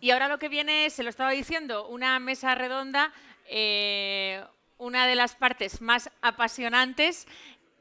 Y ahora lo que viene, se lo estaba diciendo, una mesa redonda, una de las partes más apasionantes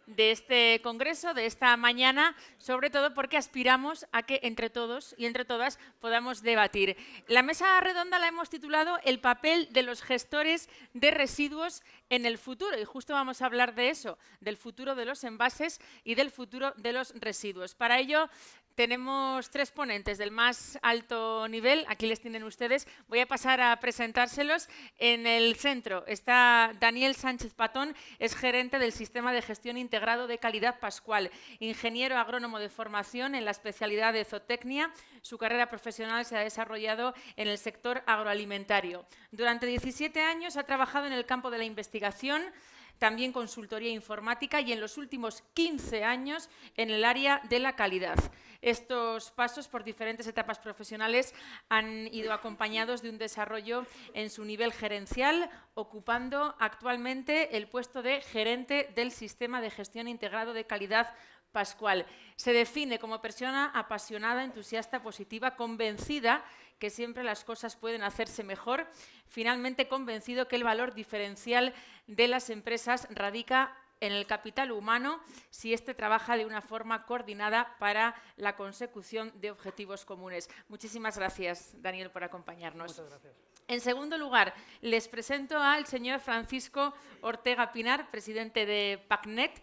de este congreso, de esta mañana, sobre todo porque aspiramos a que entre todos y entre todas podamos debatir. La mesa redonda la hemos titulado El papel de los gestores de residuos en el futuro, y justo vamos a hablar de eso, del futuro de los envases y del futuro de los residuos. Para ello tenemos tres ponentes del más alto nivel, aquí les tienen ustedes, voy a pasar a presentárselos. En el centro está Daniel Sánchez Patón, es gerente del Sistema de Gestión Integrado de Calidad Pascual, ingeniero agrónomo de formación en la especialidad de zootecnia. Su carrera profesional se ha desarrollado en el sector agroalimentario. Durante 17 años ha trabajado en el campo de la investigación, también consultoría informática y en los últimos 15 años en el área de la calidad. Estos pasos por diferentes etapas profesionales han ido acompañados de un desarrollo en su nivel gerencial, ocupando actualmente el puesto de gerente del Sistema de Gestión Integrado de Calidad Pascual. Se define como persona apasionada, entusiasta, positiva, convencida que siempre las cosas pueden hacerse mejor, finalmente convencido que el valor diferencial de las empresas radica en el capital humano si éste trabaja de una forma coordinada para la consecución de objetivos comunes. Muchísimas gracias, Daniel, por acompañarnos. Muchas gracias. En segundo lugar, les presento al señor Francisco Ortega Pinar, presidente de PACNET.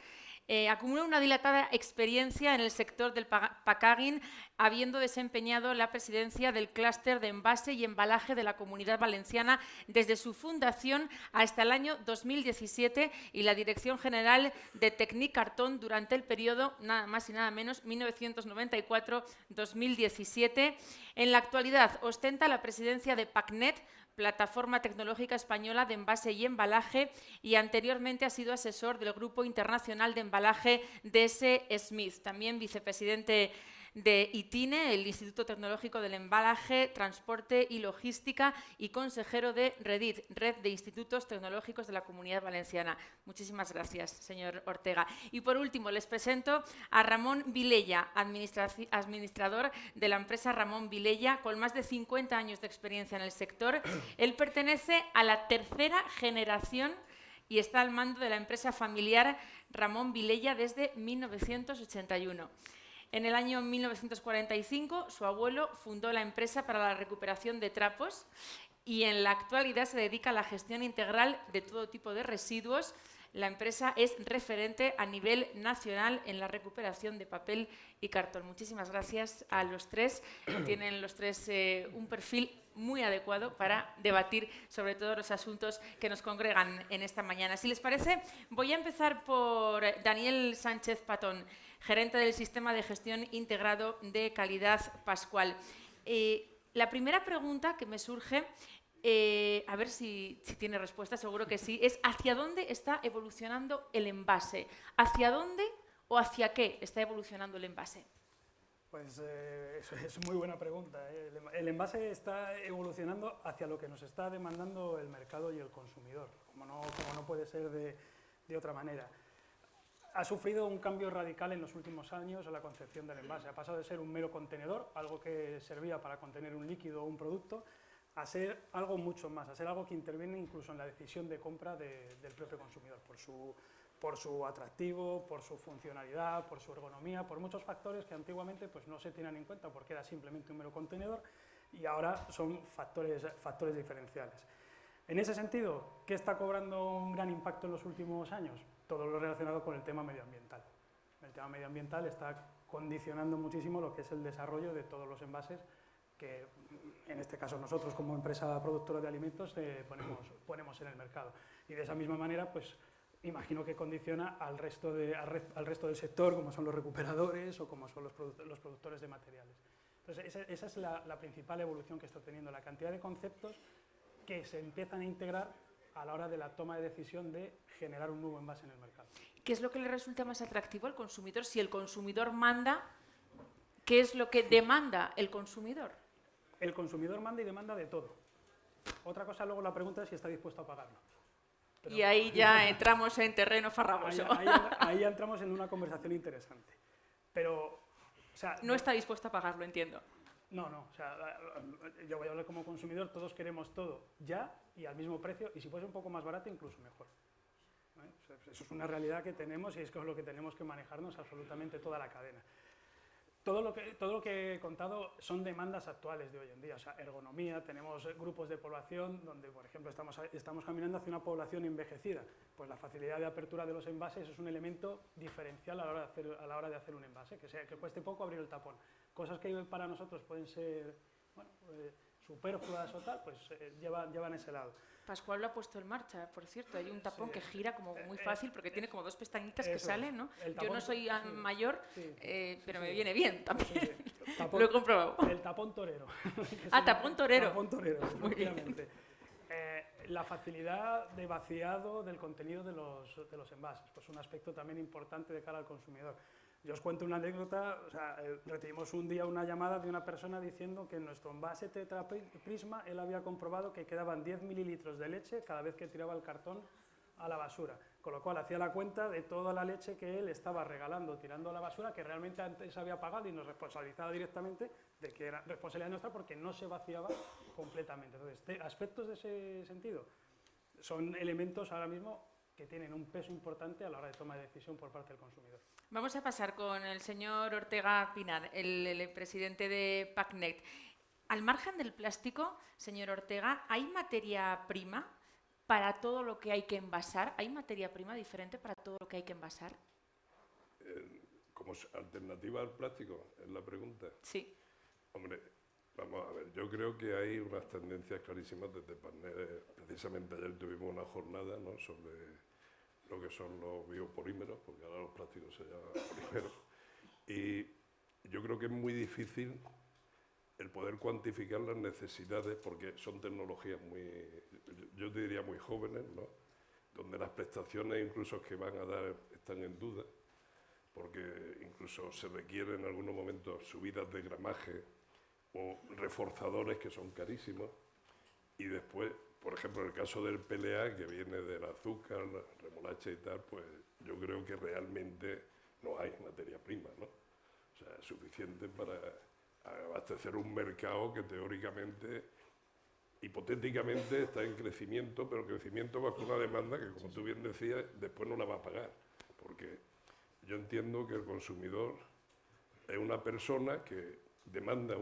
Acumula una dilatada experiencia en el sector del packaging, habiendo desempeñado la presidencia del clúster de envase y embalaje de la Comunidad Valenciana desde su fundación hasta el año 2017 y la dirección general de Tecnicartón durante el periodo, nada más y nada menos, 1994-2017. En la actualidad ostenta la presidencia de PACNET, Plataforma Tecnológica Española de Envase y Embalaje, y anteriormente ha sido asesor del Grupo Internacional de Embalaje DS Smith, también vicepresidente de ITINE, el Instituto Tecnológico del Embalaje, Transporte y Logística, y consejero de REDIT, Red de Institutos Tecnológicos de la Comunidad Valenciana. Muchísimas gracias, señor Ortega. Y por último, les presento a Ramón Vilella, administrador de la empresa Ramón Vilella, con más de 50 años de experiencia en el sector. Él pertenece a la tercera generación y está al mando de la empresa familiar Ramón Vilella desde 1981. En el año 1945, su abuelo fundó la empresa para la recuperación de trapos y en la actualidad se dedica a la gestión integral de todo tipo de residuos. La empresa es referente a nivel nacional en la recuperación de papel y cartón. Muchísimas gracias a los tres. Tienen los tres un perfil muy adecuado para debatir sobre todos los asuntos que nos congregan en esta mañana. Si les parece, voy a empezar por Daniel Sánchez Patón, gerente del Sistema de Gestión Integrado de Calidad Pascual. La primera pregunta que me surge, a ver si tiene respuesta, seguro que sí, es ¿hacia dónde está evolucionando el envase? ¿Hacia dónde o hacia qué está evolucionando el envase? Pues es muy buena pregunta. El envase está evolucionando hacia lo que nos está demandando el mercado y el consumidor, como no puede ser de otra manera. Ha sufrido un cambio radical en los últimos años en la concepción del envase. Ha pasado de ser un mero contenedor, algo que servía para contener un líquido o un producto, a ser algo mucho más, a ser algo que interviene incluso en la decisión de compra del propio consumidor, por su atractivo, por su funcionalidad, por su ergonomía, por muchos factores que antiguamente pues, no se tenían en cuenta porque era simplemente un mero contenedor y ahora son factores diferenciales. En ese sentido, ¿qué está cobrando un gran impacto en los últimos años? Todo lo relacionado con el tema medioambiental. El tema medioambiental está condicionando muchísimo lo que es el desarrollo de todos los envases que, en este caso, nosotros como empresa productora de alimentos ponemos en el mercado. Y de esa misma manera, pues, imagino que condiciona al resto del sector, como son los recuperadores o como son los productores de materiales. Entonces, esa es la principal evolución que está teniendo, la cantidad de conceptos que se empiezan a integrar a la hora de la toma de decisión de generar un nuevo envase en el mercado. ¿Qué es lo que le resulta más atractivo al consumidor? Si el consumidor manda, ¿qué es lo que demanda el consumidor? El consumidor manda y demanda de todo. Otra cosa, luego la pregunta es si está dispuesto a pagarlo. Pero, y ahí ya entramos en terreno farragoso. Ahí ya entramos en una conversación interesante. Pero, o sea, no está dispuesto a pagarlo, entiendo. No, no, o sea, yo voy a hablar como consumidor, todos queremos todo ya y al mismo precio, y si fuese un poco más barato, incluso mejor. ¿Vale? O sea, eso es una realidad que tenemos y es con lo que tenemos que manejarnos absolutamente toda la cadena. Todo lo que he contado son demandas actuales de hoy en día, o sea, ergonomía, tenemos grupos de población donde, por ejemplo, estamos caminando hacia una población envejecida, pues la facilidad de apertura de los envases es un elemento diferencial a la hora de hacer un envase, que cueste poco abrir el tapón. Cosas que para nosotros pueden ser, bueno, superfluas o tal, pues llevan ese lado. Pascual lo ha puesto en marcha, por cierto, hay un tapón que gira como muy fácil porque tiene como dos pestañitas que salen, ¿no? Yo no soy mayor, pero me viene bien también, lo he comprobado. El tapón torero. Tapón torero. Tapón torero, efectivamente. La facilidad de vaciado del contenido de los envases, pues un aspecto también importante de cara al consumidor. Yo os cuento una anécdota, o sea, recibimos un día una llamada de una persona diciendo que en nuestro envase Tetra Prisma él había comprobado que quedaban 10 mililitros de leche cada vez que tiraba el cartón a la basura, con lo cual hacía la cuenta de toda la leche que él estaba regalando, tirando a la basura, que realmente antes había pagado y nos responsabilizaba directamente de que era responsabilidad nuestra porque no se vaciaba completamente. Entonces, aspectos de ese sentido son elementos ahora mismo que tienen un peso importante a la hora de toma de decisión por parte del consumidor. Vamos a pasar con el señor Ortega Pinar, el presidente de PACNET. Al margen del plástico, señor Ortega, ¿hay materia prima para todo lo que hay que envasar? ¿Hay materia prima diferente para todo lo que hay que envasar? ¿Como alternativa al plástico? Es la pregunta. Sí. Hombre, vamos a ver, yo creo que hay unas tendencias clarísimas desde PACNET. Precisamente ayer tuvimos una jornada, ¿no?, sobre lo que son los biopolímeros, porque ahora los plásticos se llaman polímeros, y yo creo que es muy difícil el poder cuantificar las necesidades, porque son tecnologías muy, yo te diría muy jóvenes, ¿no?, donde las prestaciones incluso que van a dar están en duda, porque incluso se requieren en algunos momentos subidas de gramaje o reforzadores que son carísimos, y después, por ejemplo, en el caso del PLA, que viene del azúcar, la remolacha y tal, pues yo creo que realmente no hay materia prima, ¿no? O sea, es suficiente para abastecer un mercado que teóricamente, hipotéticamente está en crecimiento, pero crecimiento bajo una demanda que, como tú bien decías, después no la va a pagar, porque yo entiendo que el consumidor es una persona que demanda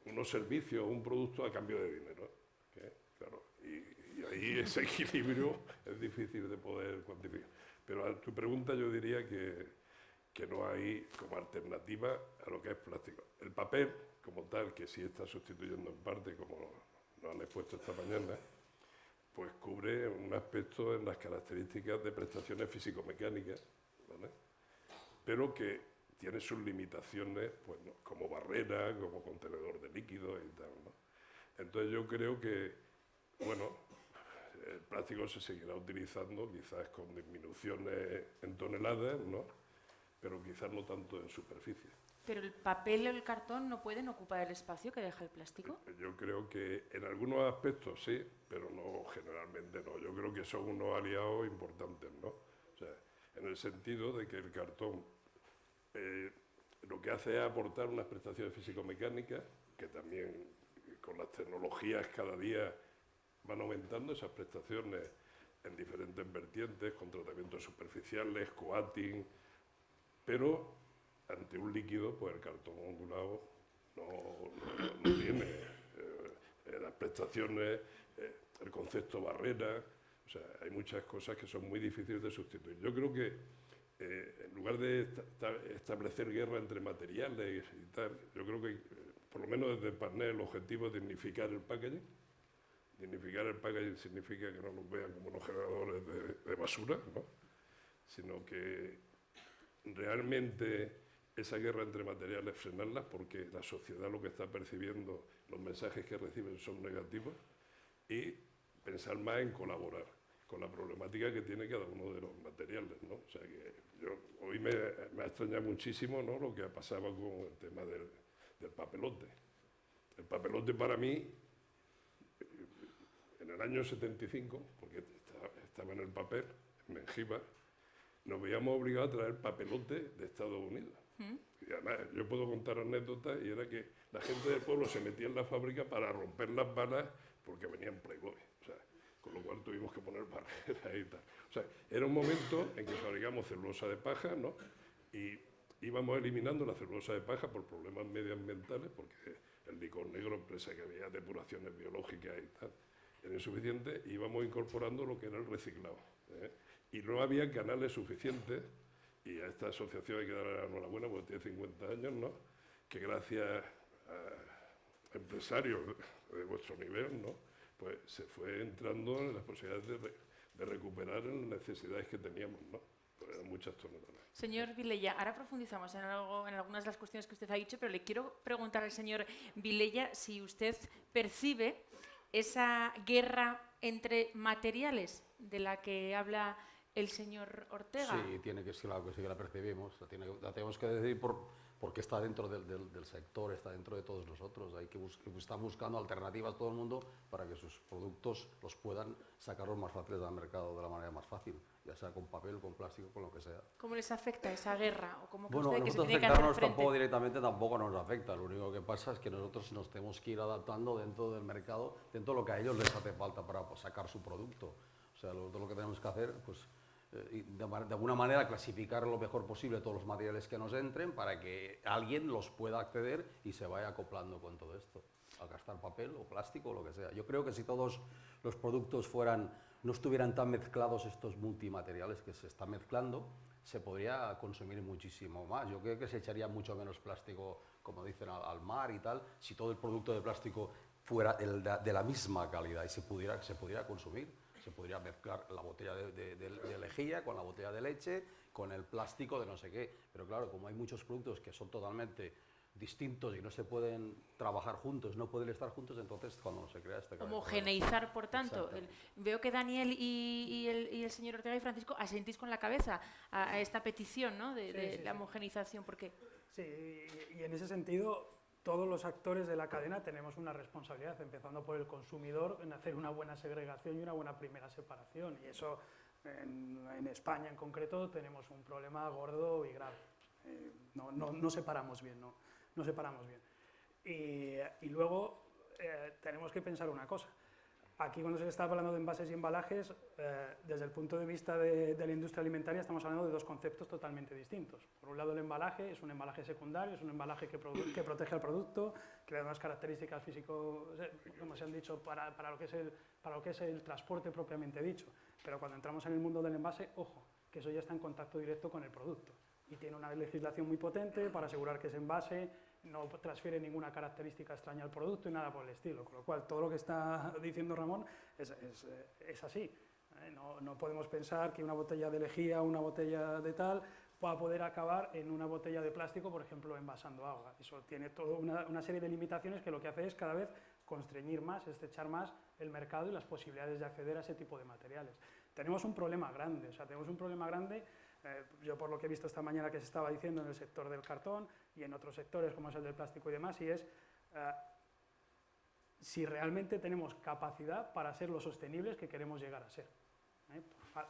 unos servicios o un producto a cambio de dinero, ¿okay? Claro, y ahí ese equilibrio es difícil de poder cuantificar. Pero a tu pregunta yo diría que no hay como alternativa a lo que es plástico. El papel, como tal, que sí está sustituyendo en parte, como nos han expuesto esta mañana, pues cubre un aspecto en las características de prestaciones físico-mecánicas, ¿vale?, pero que tiene sus limitaciones, pues, ¿no?, como barrera, como contenedor de líquidos y tal, ¿no? Entonces yo creo que, bueno, el plástico se seguirá utilizando, quizás con disminuciones en toneladas, ¿no?, pero quizás no tanto en superficie. ¿Pero el papel o el cartón no pueden ocupar el espacio que deja el plástico? Yo creo que en algunos aspectos sí, pero no, generalmente no. Yo creo que son unos aliados importantes, ¿no? O sea, en el sentido de que el cartón lo que hace es aportar unas prestaciones físico-mecánicas, que también con las tecnologías cada día van aumentando esas prestaciones en diferentes vertientes, con tratamientos superficiales, coating, pero ante un líquido, pues el cartón ondulado no tiene las prestaciones, el concepto barrera, o sea, hay muchas cosas que son muy difíciles de sustituir. Yo creo que en lugar de establecer guerra entre materiales y tal, yo creo que, por lo menos desde el PACNET, el objetivo es dignificar el packaging. Dignificar el packaging significa que no nos vean como unos generadores de basura, ¿no?, sino que realmente esa guerra entre materiales frenarlas, porque la sociedad lo que está percibiendo, los mensajes que reciben son negativos, y pensar más en colaborar con la problemática que tiene cada uno de los materiales, ¿no? O sea que hoy me ha extrañado muchísimo, ¿no?, lo que ha pasado con el tema del papelote. El papelote para mí, en el año 75, porque estaba en el papel, en Mengíbar, nos veíamos obligados a traer papelote de Estados Unidos. Y además, yo puedo contar anécdotas y era que la gente del pueblo se metía en la fábrica para romper las vanas porque venían Playboy. O sea, con lo cual tuvimos que poner barreras y tal. O sea, era un momento en que fabricamos celulosa de paja, ¿no? Y íbamos eliminando la celulosa de paja por problemas medioambientales, porque el licor negro, empresa que había depuraciones biológicas y tal, era insuficiente, y íbamos incorporando lo que era el reciclado. Y no había canales suficientes, y a esta asociación hay que darle la enhorabuena porque tiene 50 años, ¿no? Que gracias a empresarios de vuestro nivel, ¿no? Pues se fue entrando en las posibilidades de recuperar las necesidades que teníamos, ¿no? Pues eran muchas toneladas. Señor Vilella, ahora profundizamos en algunas de las cuestiones que usted ha dicho, pero le quiero preguntar al señor Vilella si usted percibe esa guerra entre materiales de la que habla el señor Ortega. Sí, tiene que ser algo que sí que la percibimos, la tenemos que decidir porque está dentro del sector, está dentro de todos nosotros. Hay que están buscando alternativas todo el mundo para que sus productos los puedan sacarlos más fáciles al mercado de la manera más fácil, ya sea con papel, con plástico, con lo que sea. ¿Cómo les afecta esa guerra? ¿O cómo Bueno, cree a que se nosotros tiene que hacer afectarnos frente? tampoco directamente tampoco nos afecta. Lo único que pasa es que nosotros nos tenemos que ir adaptando dentro del mercado, dentro de lo que a ellos les hace falta para sacar su producto. O sea, todo lo que tenemos que hacer, pues y de alguna manera clasificar lo mejor posible todos los materiales que nos entren para que alguien los pueda acceder y se vaya acoplando con todo esto, a gastar papel o plástico o lo que sea. Yo creo que si todos los productos no estuvieran tan mezclados estos multimateriales que se están mezclando, se podría consumir muchísimo más. Yo creo que se echaría mucho menos plástico, como dicen, al mar y tal, si todo el producto de plástico fuera de la misma calidad y se pudiera consumir. Se podría mezclar la botella de lejía con la botella de leche, con el plástico de no sé qué. Pero claro, como hay muchos productos que son totalmente distintos y no se pueden trabajar juntos, no pueden estar juntos, entonces cuando se crea este... Homogeneizar, por tanto. Veo que Daniel y el señor Ortega y Francisco asentís con la cabeza a esta petición, ¿no? de la homogeneización. ¿Por qué? Sí, y en ese sentido, todos los actores de la cadena tenemos una responsabilidad, empezando por el consumidor, en hacer una buena segregación y una buena primera separación. Y eso, en España en concreto, tenemos un problema gordo y grave. No separamos bien, no separamos bien. Y luego tenemos que pensar una cosa. Aquí, cuando se está hablando de envases y embalajes, desde el punto de vista de la industria alimentaria, estamos hablando de dos conceptos totalmente distintos. Por un lado, el embalaje es un embalaje secundario, es un embalaje que protege al producto, que le da unas características físico, como se han dicho, para lo que es el transporte propiamente dicho. Pero cuando entramos en el mundo del envase, ojo, que eso ya está en contacto directo con el producto. Y tiene una legislación muy potente para asegurar que ese envase no transfiere ninguna característica extraña al producto y nada por el estilo. Con lo cual, todo lo que está diciendo Ramón es así. No podemos pensar que una botella de lejía o una botella de tal pueda poder acabar en una botella de plástico, por ejemplo, envasando agua. Eso tiene toda una serie de limitaciones que lo que hace es cada vez constreñir más, estrechar más el mercado y las posibilidades de acceder a ese tipo de materiales. Tenemos un problema grande, yo por lo que he visto esta mañana que se estaba diciendo en el sector del cartón y en otros sectores como es el del plástico y demás, y es si realmente tenemos capacidad para ser lo sostenibles que queremos llegar a ser.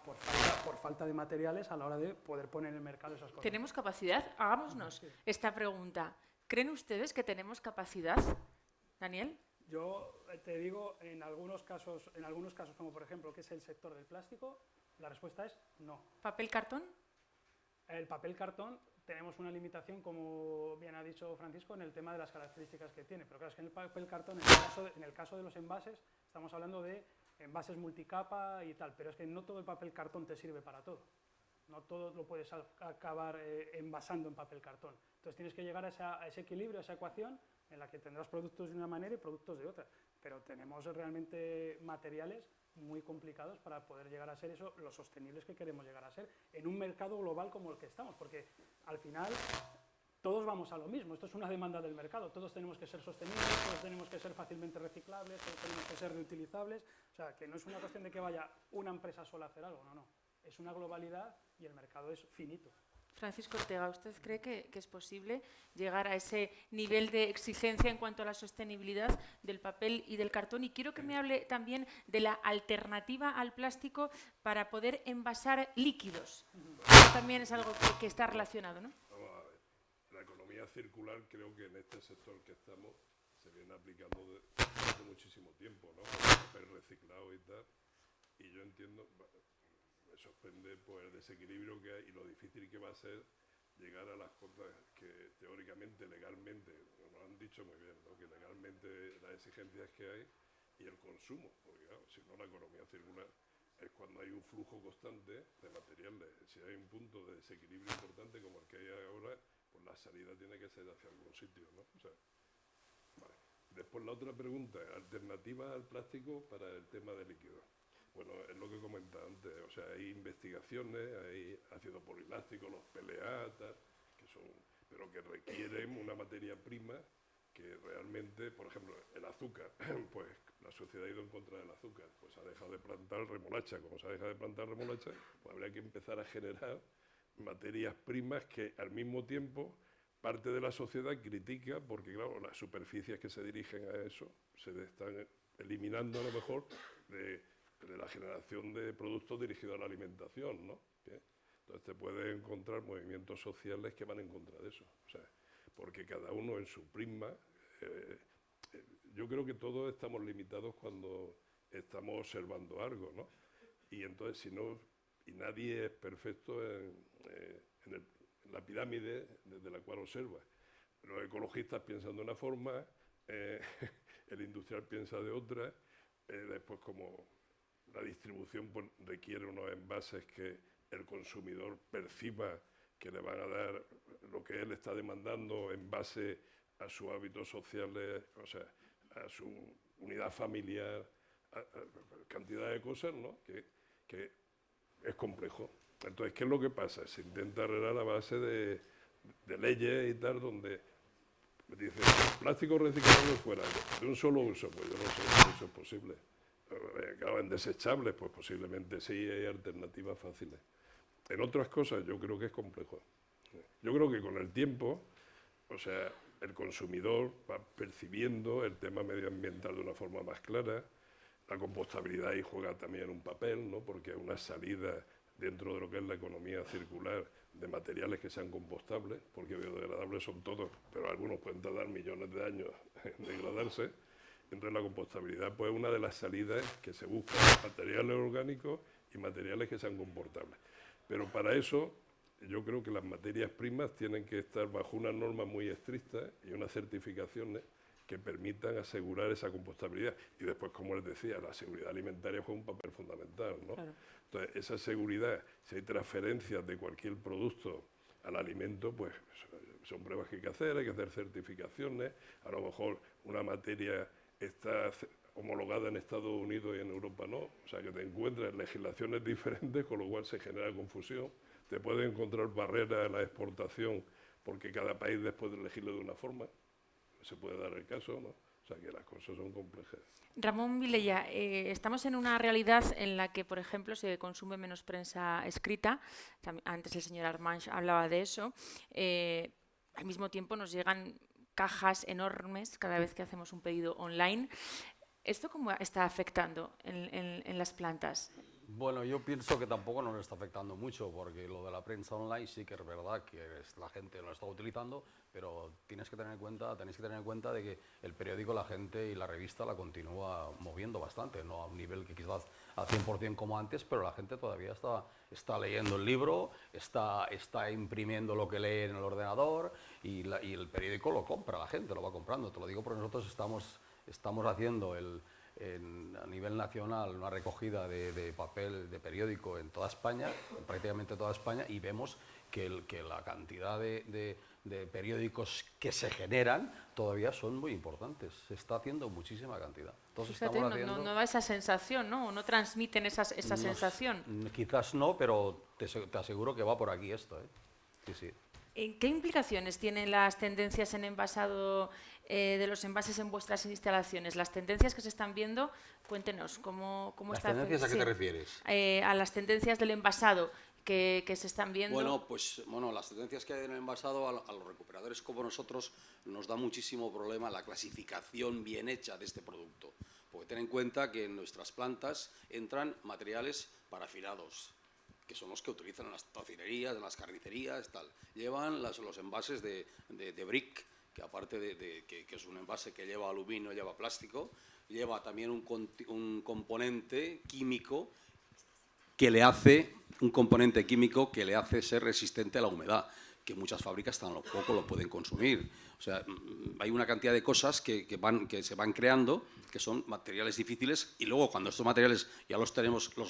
Por falta de materiales a la hora de poder poner en el mercado esas cosas. ¿Tenemos capacidad? Hagámonos esta pregunta. ¿Creen ustedes que tenemos capacidad, Daniel? Yo te digo, en algunos casos, como por ejemplo, que es el sector del plástico, la respuesta es no. ¿Papel cartón? El papel cartón tenemos una limitación, como bien ha dicho Francisco, en el tema de las características que tiene. Pero claro, es que en el papel cartón, en el caso de los envases, estamos hablando de envases multicapa y tal, pero es que no todo el papel cartón te sirve para todo. No todo lo puedes acabar envasando en papel cartón. Entonces tienes que llegar a ese equilibrio, a esa ecuación, en la que tendrás productos de una manera y productos de otra. Pero tenemos realmente materiales muy complicados para poder llegar a ser eso, lo sostenibles que queremos llegar a ser, en un mercado global como el que estamos, porque al final todos vamos a lo mismo, esto es una demanda del mercado, todos tenemos que ser sostenibles, todos tenemos que ser fácilmente reciclables, todos tenemos que ser reutilizables, o sea, que no es una cuestión de que vaya una empresa sola a hacer algo, no, es una globalidad y el mercado es finito. Francisco Ortega, ¿usted cree que es posible llegar a ese nivel de exigencia en cuanto a la sostenibilidad del papel y del cartón? Y quiero que me hable también de la alternativa al plástico para poder envasar líquidos. Eso también es algo que está relacionado, ¿no? Vamos a ver. economía circular creo que en este sector que estamos se viene aplicando desde muchísimo tiempo, ¿no? Con el papel reciclado y tal. Y yo entiendo, me sorprende pues, el desequilibrio que hay y lo difícil que va a ser llegar a las cosas que teóricamente, legalmente, nos han dicho muy bien, ¿no? Que legalmente las exigencias que hay y el consumo, porque claro, si no la economía circular es cuando hay un flujo constante de materiales. Si hay un punto de desequilibrio importante como el que hay ahora, pues la salida tiene que ser hacia algún sitio, ¿no? O sea, vale. Después la otra pregunta, alternativa al plástico para el tema de líquidos. Bueno, es lo que comentaba antes, o sea, hay investigaciones, hay ácido poliláctico, los PLA, tal, que son, pero que requieren una materia prima que realmente, por ejemplo, el azúcar, pues la sociedad ha ido en contra del azúcar, pues ha dejado de plantar remolacha, como se ha dejado de plantar remolacha, pues habría que empezar a generar materias primas que al mismo tiempo parte de la sociedad critica, porque claro, las superficies que se dirigen a eso se están eliminando a lo mejor de la generación de productos dirigidos a la alimentación, ¿no? Entonces te puedes encontrar movimientos sociales que van en contra de eso, o sea, porque cada uno en su prisma, yo creo que todos estamos limitados cuando estamos observando algo, ¿no? Y entonces si no, y nadie es perfecto en la pirámide desde la cual observa. Los ecologistas piensan de una forma, el industrial piensa de otra, después como la distribución pues, requiere unos envases que el consumidor perciba que le van a dar lo que él está demandando en base a sus hábitos sociales, o sea, a su unidad familiar, a cantidad de cosas, ¿no? Que es complejo. Entonces, ¿qué es lo que pasa? Se intenta arreglar a base de leyes y tal, donde dice, plástico reciclable fuera, de un solo uso, pues yo no sé si eso es posible. Claro, en desechables, pues posiblemente sí, hay alternativas fáciles. En otras cosas yo creo que es complejo. Yo creo que con el tiempo, o sea, el consumidor va percibiendo el tema medioambiental de una forma más clara, la compostabilidad ahí juega también un papel, ¿no? Porque es una salida dentro de lo que es la economía circular de materiales que sean compostables, porque biodegradables son todos, pero algunos pueden tardar millones de años en degradarse. Entonces la compostabilidad pues, es una de las salidas que se busca, materiales orgánicos y materiales que sean compostables. Pero para eso yo creo que las materias primas tienen que estar bajo unas normas muy estrictas y unas certificaciones que permitan asegurar esa compostabilidad. Y después, como les decía, la seguridad alimentaria juega un papel fundamental, ¿no? Claro. Entonces, esa seguridad, si hay transferencias de cualquier producto al alimento, pues son pruebas que hay que hacer certificaciones, a lo mejor una materia está homologada en Estados Unidos y en Europa no, o sea que te encuentras legislaciones diferentes, con lo cual se genera confusión, te puedes encontrar barreras en la exportación porque cada país después de elegirlo de una forma, se puede dar el caso, ¿no? O sea que las cosas son complejas. Ramón Vilella, estamos en una realidad en la que, por ejemplo, se consume menos prensa escrita, antes el señor Armanx hablaba de eso, al mismo tiempo nos llegan cajas enormes cada vez que hacemos un pedido online. ¿Esto cómo está afectando en las plantas? Bueno, yo pienso que tampoco nos está afectando mucho, porque lo de la prensa online sí que es verdad que la gente lo está utilizando, pero tenéis que tener en cuenta de que el periódico, la gente y la revista la continúa moviendo bastante, no a un nivel que quizás al 100% como antes, pero la gente todavía está leyendo el libro, está imprimiendo lo que lee en el ordenador y el periódico lo compra, la gente lo va comprando. Te lo digo porque nosotros estamos haciendo a nivel nacional una recogida de papel de periódico en toda España, en prácticamente toda España, y vemos que la cantidad de periódicos que se generan todavía son muy importantes. Se está haciendo muchísima cantidad. Entonces, fíjate, no da esa sensación, ¿no? ¿No transmiten esa sensación? Quizás no, pero te aseguro que va por aquí esto, ¿eh? Sí, sí. ¿Qué implicaciones tienen las tendencias en envasado de los envases en vuestras instalaciones? Las tendencias que se están viendo, cuéntenos, ¿cómo está? ¿Las tendencias a qué te refieres? A las tendencias del envasado que se están viendo. Bueno, las tendencias que hay en el envasado a los recuperadores como nosotros nos da muchísimo problema la clasificación bien hecha de este producto. Porque ten en cuenta que en nuestras plantas entran materiales parafinados, que son los que utilizan en las tocinerías, en las carnicerías, tal. Llevan los envases de brick, que aparte que es un envase que lleva aluminio, lleva plástico, lleva también un componente químico que le hace ser resistente a la humedad, que muchas fábricas tampoco lo pueden consumir. O sea, hay una cantidad de cosas que se van creando, que son materiales difíciles, y luego cuando estos materiales ya los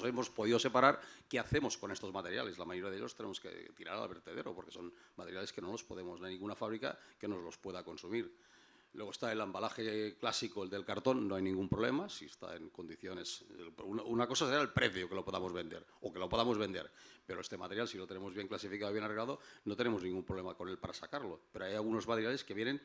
hemos podido separar, ¿qué hacemos con estos materiales? La mayoría de ellos tenemos que tirar al vertedero, porque son materiales que no los podemos, no hay ninguna fábrica que nos los pueda consumir. Luego está el embalaje clásico, el del cartón, no hay ningún problema, si está en condiciones... Una cosa será el precio que lo podamos vender, o que lo podamos vender, pero este material, si lo tenemos bien clasificado, bien arreglado, no tenemos ningún problema con él para sacarlo. Pero hay algunos materiales que vienen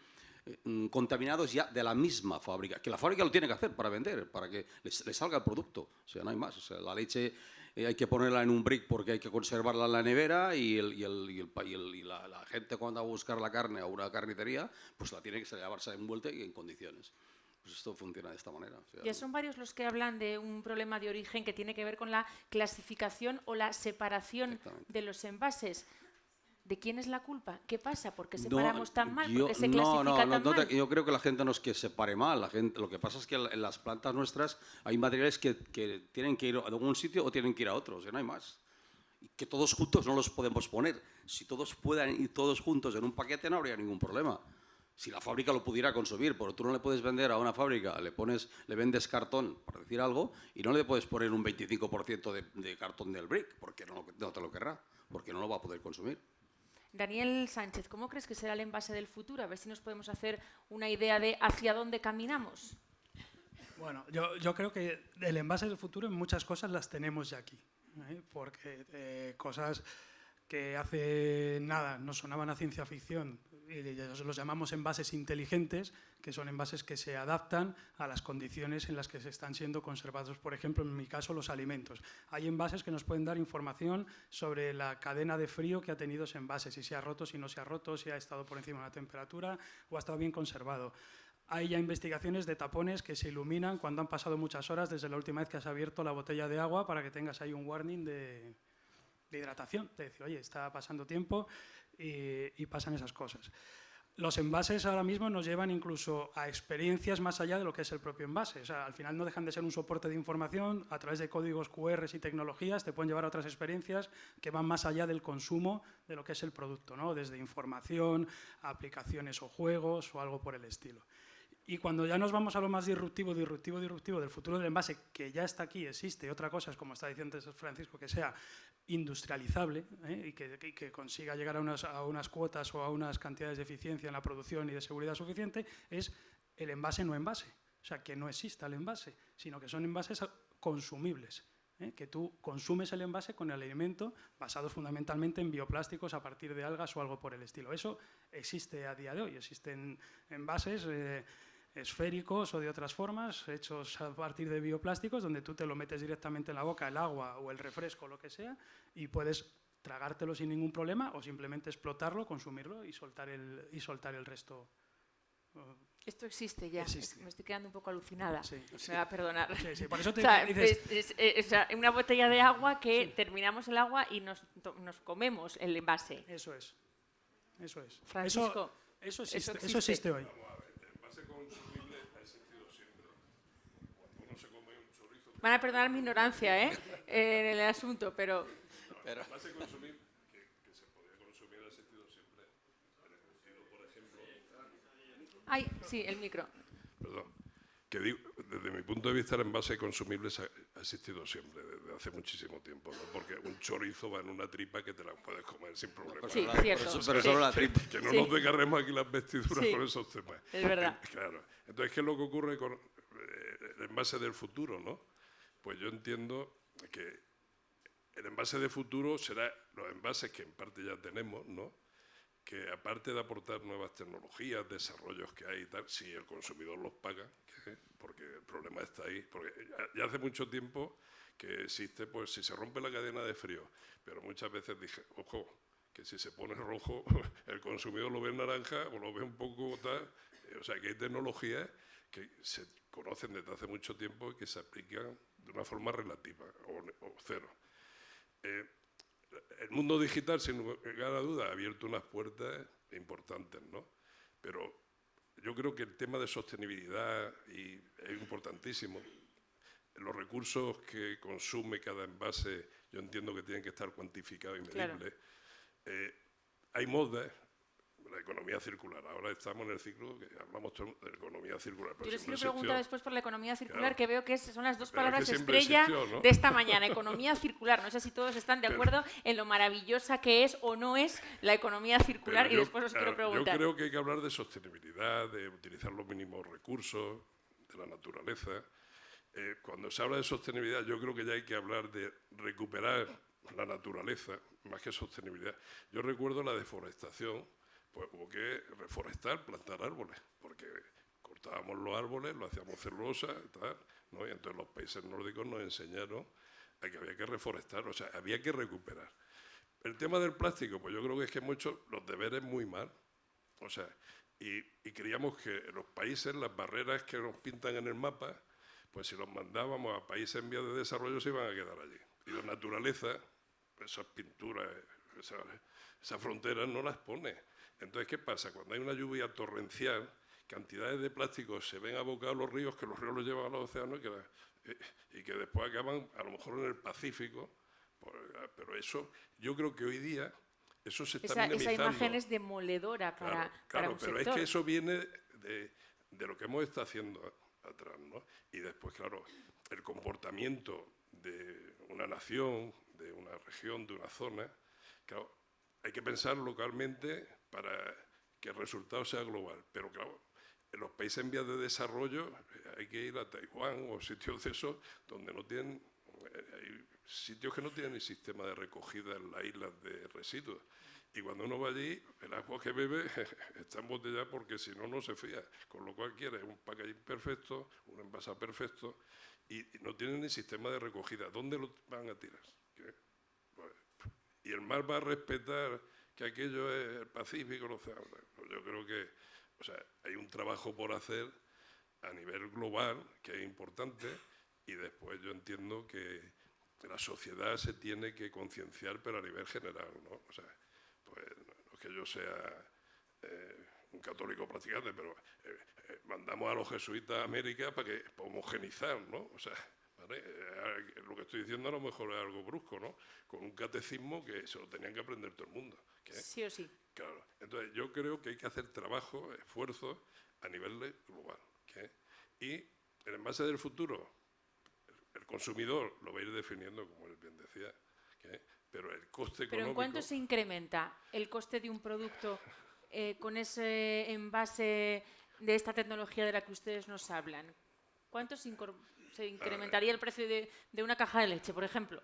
contaminados ya de la misma fábrica, que la fábrica lo tiene que hacer para vender, para que le salga el producto. O sea, no hay más. O sea, la leche hay que ponerla en un brick porque hay que conservarla en la nevera y la gente cuando va a buscar la carne a una carnicería, pues la tiene que llevarse envuelta y en condiciones. Pues esto funciona de esta manera. O sea, ya son varios los que hablan de un problema de origen que tiene que ver con la clasificación o la separación de los envases. ¿De quién es la culpa? ¿Qué pasa? ¿Por qué separamos tan mal? ¿Por qué se clasifica tan mal? Yo creo que la gente no es que separe mal. Lo que pasa es que en las plantas nuestras hay materiales que tienen que ir a algún sitio o tienen que ir a otro. O sea, no hay más. Y que todos juntos no los podemos poner. Si todos puedan ir todos juntos en un paquete no habría ningún problema. Si la fábrica lo pudiera consumir, pero tú no le puedes vender a una fábrica, le vendes cartón, por decir algo, y no le puedes poner un 25% de cartón del brick, porque no te lo querrá, porque no lo va a poder consumir. Daniel Sánchez, ¿cómo crees que será el envase del futuro? A ver si nos podemos hacer una idea de hacia dónde caminamos. Bueno, yo creo que el envase del futuro en muchas cosas las tenemos ya aquí, porque cosas que hace nada nos sonaban a ciencia ficción y los llamamos envases inteligentes, que son envases que se adaptan a las condiciones en las que se están siendo conservados, por ejemplo, en mi caso, los alimentos. Hay envases que nos pueden dar información sobre la cadena de frío que ha tenido ese envase, si se ha roto, si no se ha roto, si ha estado por encima de la temperatura o ha estado bien conservado. Hay ya investigaciones de tapones que se iluminan cuando han pasado muchas horas desde la última vez que has abierto la botella de agua para que tengas ahí un warning de hidratación, de decir, oye, está pasando tiempo y pasan esas cosas. Los envases ahora mismo nos llevan incluso a experiencias más allá de lo que es el propio envase. O sea, al final no dejan de ser un soporte de información, a través de códigos QR y tecnologías te pueden llevar a otras experiencias que van más allá del consumo de lo que es el producto, ¿no? Desde información, aplicaciones o juegos o algo por el estilo. Y cuando ya nos vamos a lo más disruptivo del futuro del envase, que ya está aquí, existe, otra cosa es, como está diciendo Francisco, que sea industrializable y que consiga llegar a unas cuotas o a unas cantidades de eficiencia en la producción y de seguridad suficiente, es el envase no envase. O sea, que no exista el envase, sino que son envases consumibles. Que tú consumes el envase con el alimento basados fundamentalmente en bioplásticos a partir de algas o algo por el estilo. Eso existe a día de hoy. Existen envases esféricos o de otras formas, hechos a partir de bioplásticos, donde tú te lo metes directamente en la boca, el agua o el refresco, lo que sea, y puedes tragártelo sin ningún problema o simplemente explotarlo, consumirlo y soltar el resto. Esto existe ya. Existe. Me estoy quedando un poco alucinada. Sí. Me va a perdonar. Sí, por eso te O sea, dices... o sea, una botella de agua que terminamos el agua y nos comemos el envase. Eso es. Francisco, Eso existe hoy. Van a perdonar mi ignorancia en el asunto, pero... El envase consumible, que se podría consumir, ha existido siempre. En el embutido, por ejemplo. Ay, sí, el micro. Perdón. Que digo, desde mi punto de vista, el envase consumible ha existido siempre, desde hace muchísimo tiempo, ¿no? Porque un chorizo va en una tripa que te la puedes comer sin problema. Sí, cierto. Pero solo la tripa. Que no nos desgarremos aquí las vestiduras con esos temas. Es verdad. Claro. Entonces, ¿qué es lo que ocurre con el envase del futuro, no? Pues yo entiendo que el envase de futuro será los envases que en parte ya tenemos, ¿no? Que aparte de aportar nuevas tecnologías, desarrollos que hay y tal, si el consumidor los paga, porque el problema está ahí, porque ya hace mucho tiempo que existe, pues si se rompe la cadena de frío, pero muchas veces dije, ojo, que si se pone rojo, el consumidor lo ve naranja o lo ve un poco tal, o sea que hay tecnologías que se conocen desde hace mucho tiempo y que se aplican de una forma relativa o cero. el mundo digital, sin lugar a duda, ha abierto unas puertas importantes, ¿no? Pero yo creo que el tema de sostenibilidad es importantísimo. Los recursos que consume cada envase, yo entiendo que tienen que estar cuantificados y medibles. Claro. Hay modas, la economía circular. Ahora estamos en el ciclo que hablamos de economía circular. Yo les quiero preguntar después por la economía circular, claro, que veo que son las dos pero palabras que estrella existió, ¿no? de esta mañana, economía circular. No sé si todos están de acuerdo en lo maravillosa que es o no es la economía circular, y después os quiero preguntar. Yo creo que hay que hablar de sostenibilidad, de utilizar los mínimos recursos de la naturaleza. Cuando se habla de sostenibilidad, yo creo que ya hay que hablar de recuperar la naturaleza, más que sostenibilidad. Yo recuerdo la deforestación, pues hubo que reforestar, plantar árboles, porque cortábamos los árboles, lo hacíamos celulosa, tal, ¿no? Y entonces los países nórdicos nos enseñaron a que había que reforestar, o sea, había que recuperar. El tema del plástico, pues yo creo que es que hemos hecho los deberes muy mal, o sea, y creíamos que en los países las barreras que nos pintan en el mapa, pues si los mandábamos a países en vías de desarrollo se iban a quedar allí. Y la naturaleza, esas pinturas, esas fronteras no las pone. Entonces, ¿qué pasa? Cuando hay una lluvia torrencial, cantidades de plásticos se ven abocados a los ríos, que los ríos los llevan a los océanos y que después acaban a lo mejor en el Pacífico. Pero eso, yo creo que hoy día, eso se está minimizando. Esa imagen es demoledora para un pero sector. Es que eso viene de lo que hemos estado haciendo atrás, ¿no? Y después, claro, el comportamiento de una nación, de una región, de una zona, claro, hay que pensar localmente para que el resultado sea global. Pero claro, en los países en vías de desarrollo hay que ir a Taiwán o sitios de esos donde no tienen, hay sitios que no tienen ni sistema de recogida en las islas de residuos. Y cuando uno va allí, el agua que bebe está embotellada porque si no, no se fía. Con lo cual quiere un packaging perfecto, un envase perfecto, y no tienen ni sistema de recogida. ¿Dónde lo van a tirar? Pues, y el mar va a respetar que aquello es el Pacífico, el océano. Pues yo creo que, o sea, hay un trabajo por hacer a nivel global que es importante, y después yo entiendo que la sociedad se tiene que concienciar, pero a nivel general, ¿no? O sea, pues no es que yo sea un católico practicante, pero mandamos a los jesuitas a América para homogenizar, ¿no? O sea, ¿vale? Lo que estoy diciendo a lo mejor es algo brusco, ¿no? Con un catecismo que se lo tenían que aprender todo el mundo. ¿Qué? Sí o sí. Claro. Entonces yo creo que hay que hacer trabajo, esfuerzos a nivel global. ¿Qué? Y el envase del futuro, el consumidor lo va a ir definiendo, como él bien decía, ¿qué? Pero el coste económico... ¿Pero en cuánto se incrementa el coste de un producto con ese envase de esta tecnología de la que ustedes nos hablan? ¿Cuánto se incrementaría el precio de una caja de leche, por ejemplo?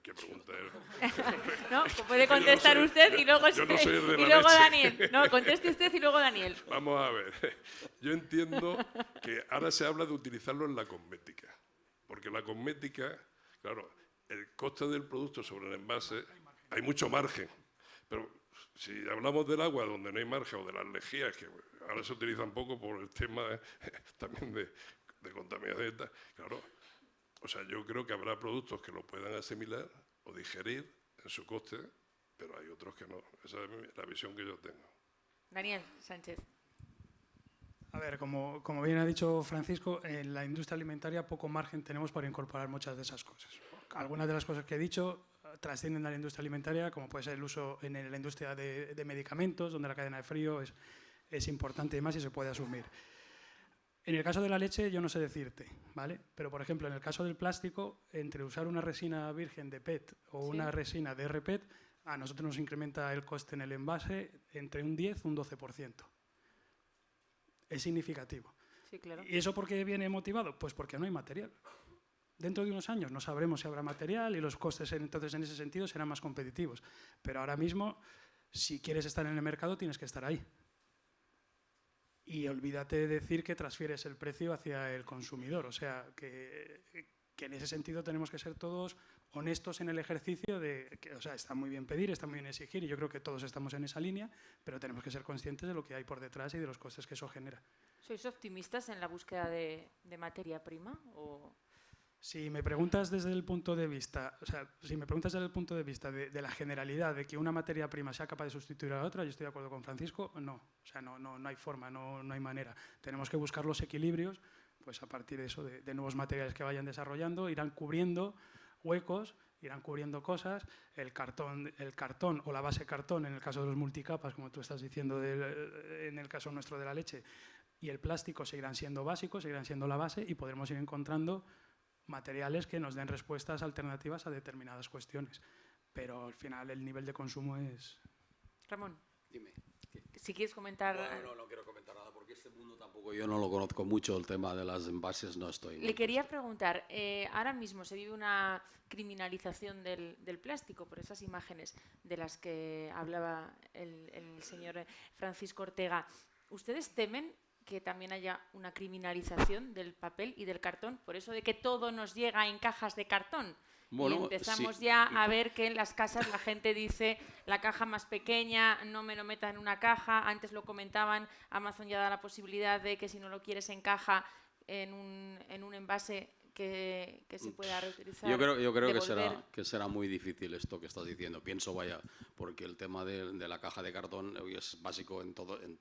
¿Qué pregunta es? No, puede contestar usted y luego, Daniel. No, conteste usted y luego Daniel. Vamos a ver. Yo entiendo que ahora se habla de utilizarlo en la cosmética, porque la cosmética, claro, el coste del producto sobre el envase, hay mucho margen, pero si hablamos del agua donde no hay margen, o de las lejías, que ahora se utilizan poco por el tema también de contaminación y tal, claro, o sea, yo creo que habrá productos que lo puedan asimilar o digerir en su coste, pero hay otros que no. Esa es la visión que yo tengo. Daniel Sánchez. A ver, como bien ha dicho Francisco, en la industria alimentaria poco margen tenemos para incorporar muchas de esas cosas. Algunas de las cosas que he dicho trascienden a la industria alimentaria, como puede ser el uso en la industria de medicamentos, donde la cadena de frío es importante y más y se puede asumir. En el caso de la leche yo no sé decirte, ¿vale? Pero, por ejemplo, en el caso del plástico, entre usar una resina virgen de PET o una resina de RPET, a nosotros nos incrementa el coste en el envase entre un 10 y un 12%. Es significativo. Sí, claro. ¿Y eso por qué viene motivado? Pues porque no hay material. Dentro de unos años no sabremos si habrá material y los costes entonces en ese sentido serán más competitivos. Pero ahora mismo, si quieres estar en el mercado, tienes que estar ahí. Y olvídate de decir que transfieres el precio hacia el consumidor. O sea, que en ese sentido tenemos que ser todos honestos en el ejercicio de que, o sea, está muy bien pedir, está muy bien exigir, y yo creo que todos estamos en esa línea, pero tenemos que ser conscientes de lo que hay por detrás y de los costes que eso genera. ¿Sois optimistas en la búsqueda de materia prima? Si me preguntas desde el punto de vista, o sea, si me preguntas desde el punto de vista de la generalidad de que una materia prima sea capaz de sustituir a la otra, yo estoy de acuerdo con Francisco, no. O sea, no hay forma, no hay manera. Tenemos que buscar los equilibrios, pues a partir de eso, de nuevos materiales que vayan desarrollando, irán cubriendo huecos, irán cubriendo cosas. El cartón o la base cartón, en el caso de los multicapas, como tú estás diciendo, en el caso nuestro de la leche, y el plástico seguirán siendo básicos, seguirán siendo la base, y podremos ir encontrando materiales que nos den respuestas alternativas a determinadas cuestiones. Pero al final el nivel de consumo es... Ramón, Dime. si quieres comentar... No quiero comentar nada porque este mundo tampoco yo no lo conozco mucho, el tema de las envases no estoy. Le quería preguntar, ahora mismo se vive una criminalización del plástico por esas imágenes de las que hablaba el señor Francisco Ortega. ¿Ustedes temen que también haya una criminalización del papel y del cartón, por eso de que todo nos llega en cajas de cartón? Bueno, y empezamos sí. ya a ver que en las casas la gente dice la caja más pequeña, no me lo meta en una caja. Antes lo comentaban, Amazon ya da la posibilidad de que si no lo quieres en caja, en un envase que se pueda reutilizar. Yo creo devolver. que será muy difícil esto que estás diciendo. Pienso, vaya, porque el tema de la caja de cartón hoy es básico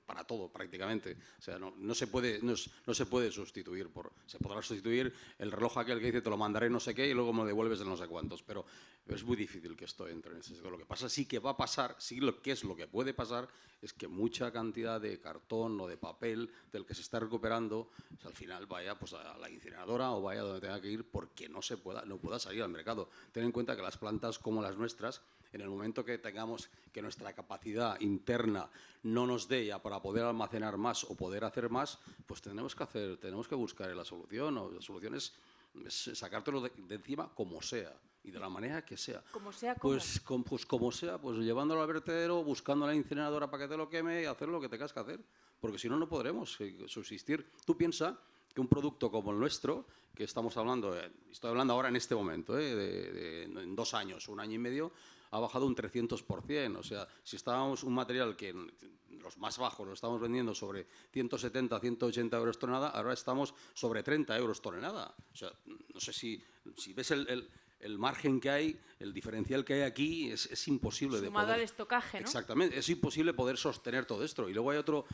para todo prácticamente. O sea, no se puede sustituir. Se podrá sustituir el reloj aquel que dice te lo mandaré no sé qué y luego me lo devuelves de no sé cuántos. Pero es muy difícil que esto entre en ese sitio. Lo que pasa sí que va a pasar, lo que puede pasar es que mucha cantidad de cartón o de papel del que se está recuperando, pues, al final vaya pues, a la incineradora o vaya donde tenga que ir porque no pueda salir al mercado. Ten en cuenta que las plantas como las nuestras, en el momento que tengamos que nuestra capacidad interna no nos dé ya para poder almacenar más o poder hacer más, pues tenemos que buscar la solución. O la solución es sacártelo de encima como sea y de la manera que sea. Como sea, ¿cómo? Pues como sea, pues llevándolo al vertedero, buscando la incineradora para que te lo queme y hacer lo que tengas que hacer. Porque si no, no podremos subsistir. Tú piensa que un producto como el nuestro, que estamos hablando, estoy hablando ahora en este momento, en 2 años, 1 año y medio, ha bajado un 300%. O sea, si estábamos un material que los más bajos lo estamos vendiendo sobre 170, 180 euros tonelada, ahora estamos sobre 30 euros tonelada. O sea, no sé si ves el margen que hay, el diferencial que hay aquí, es imposible de poder... Sumado al estocaje, ¿no? Exactamente, es imposible poder sostener todo esto. Y luego hay otro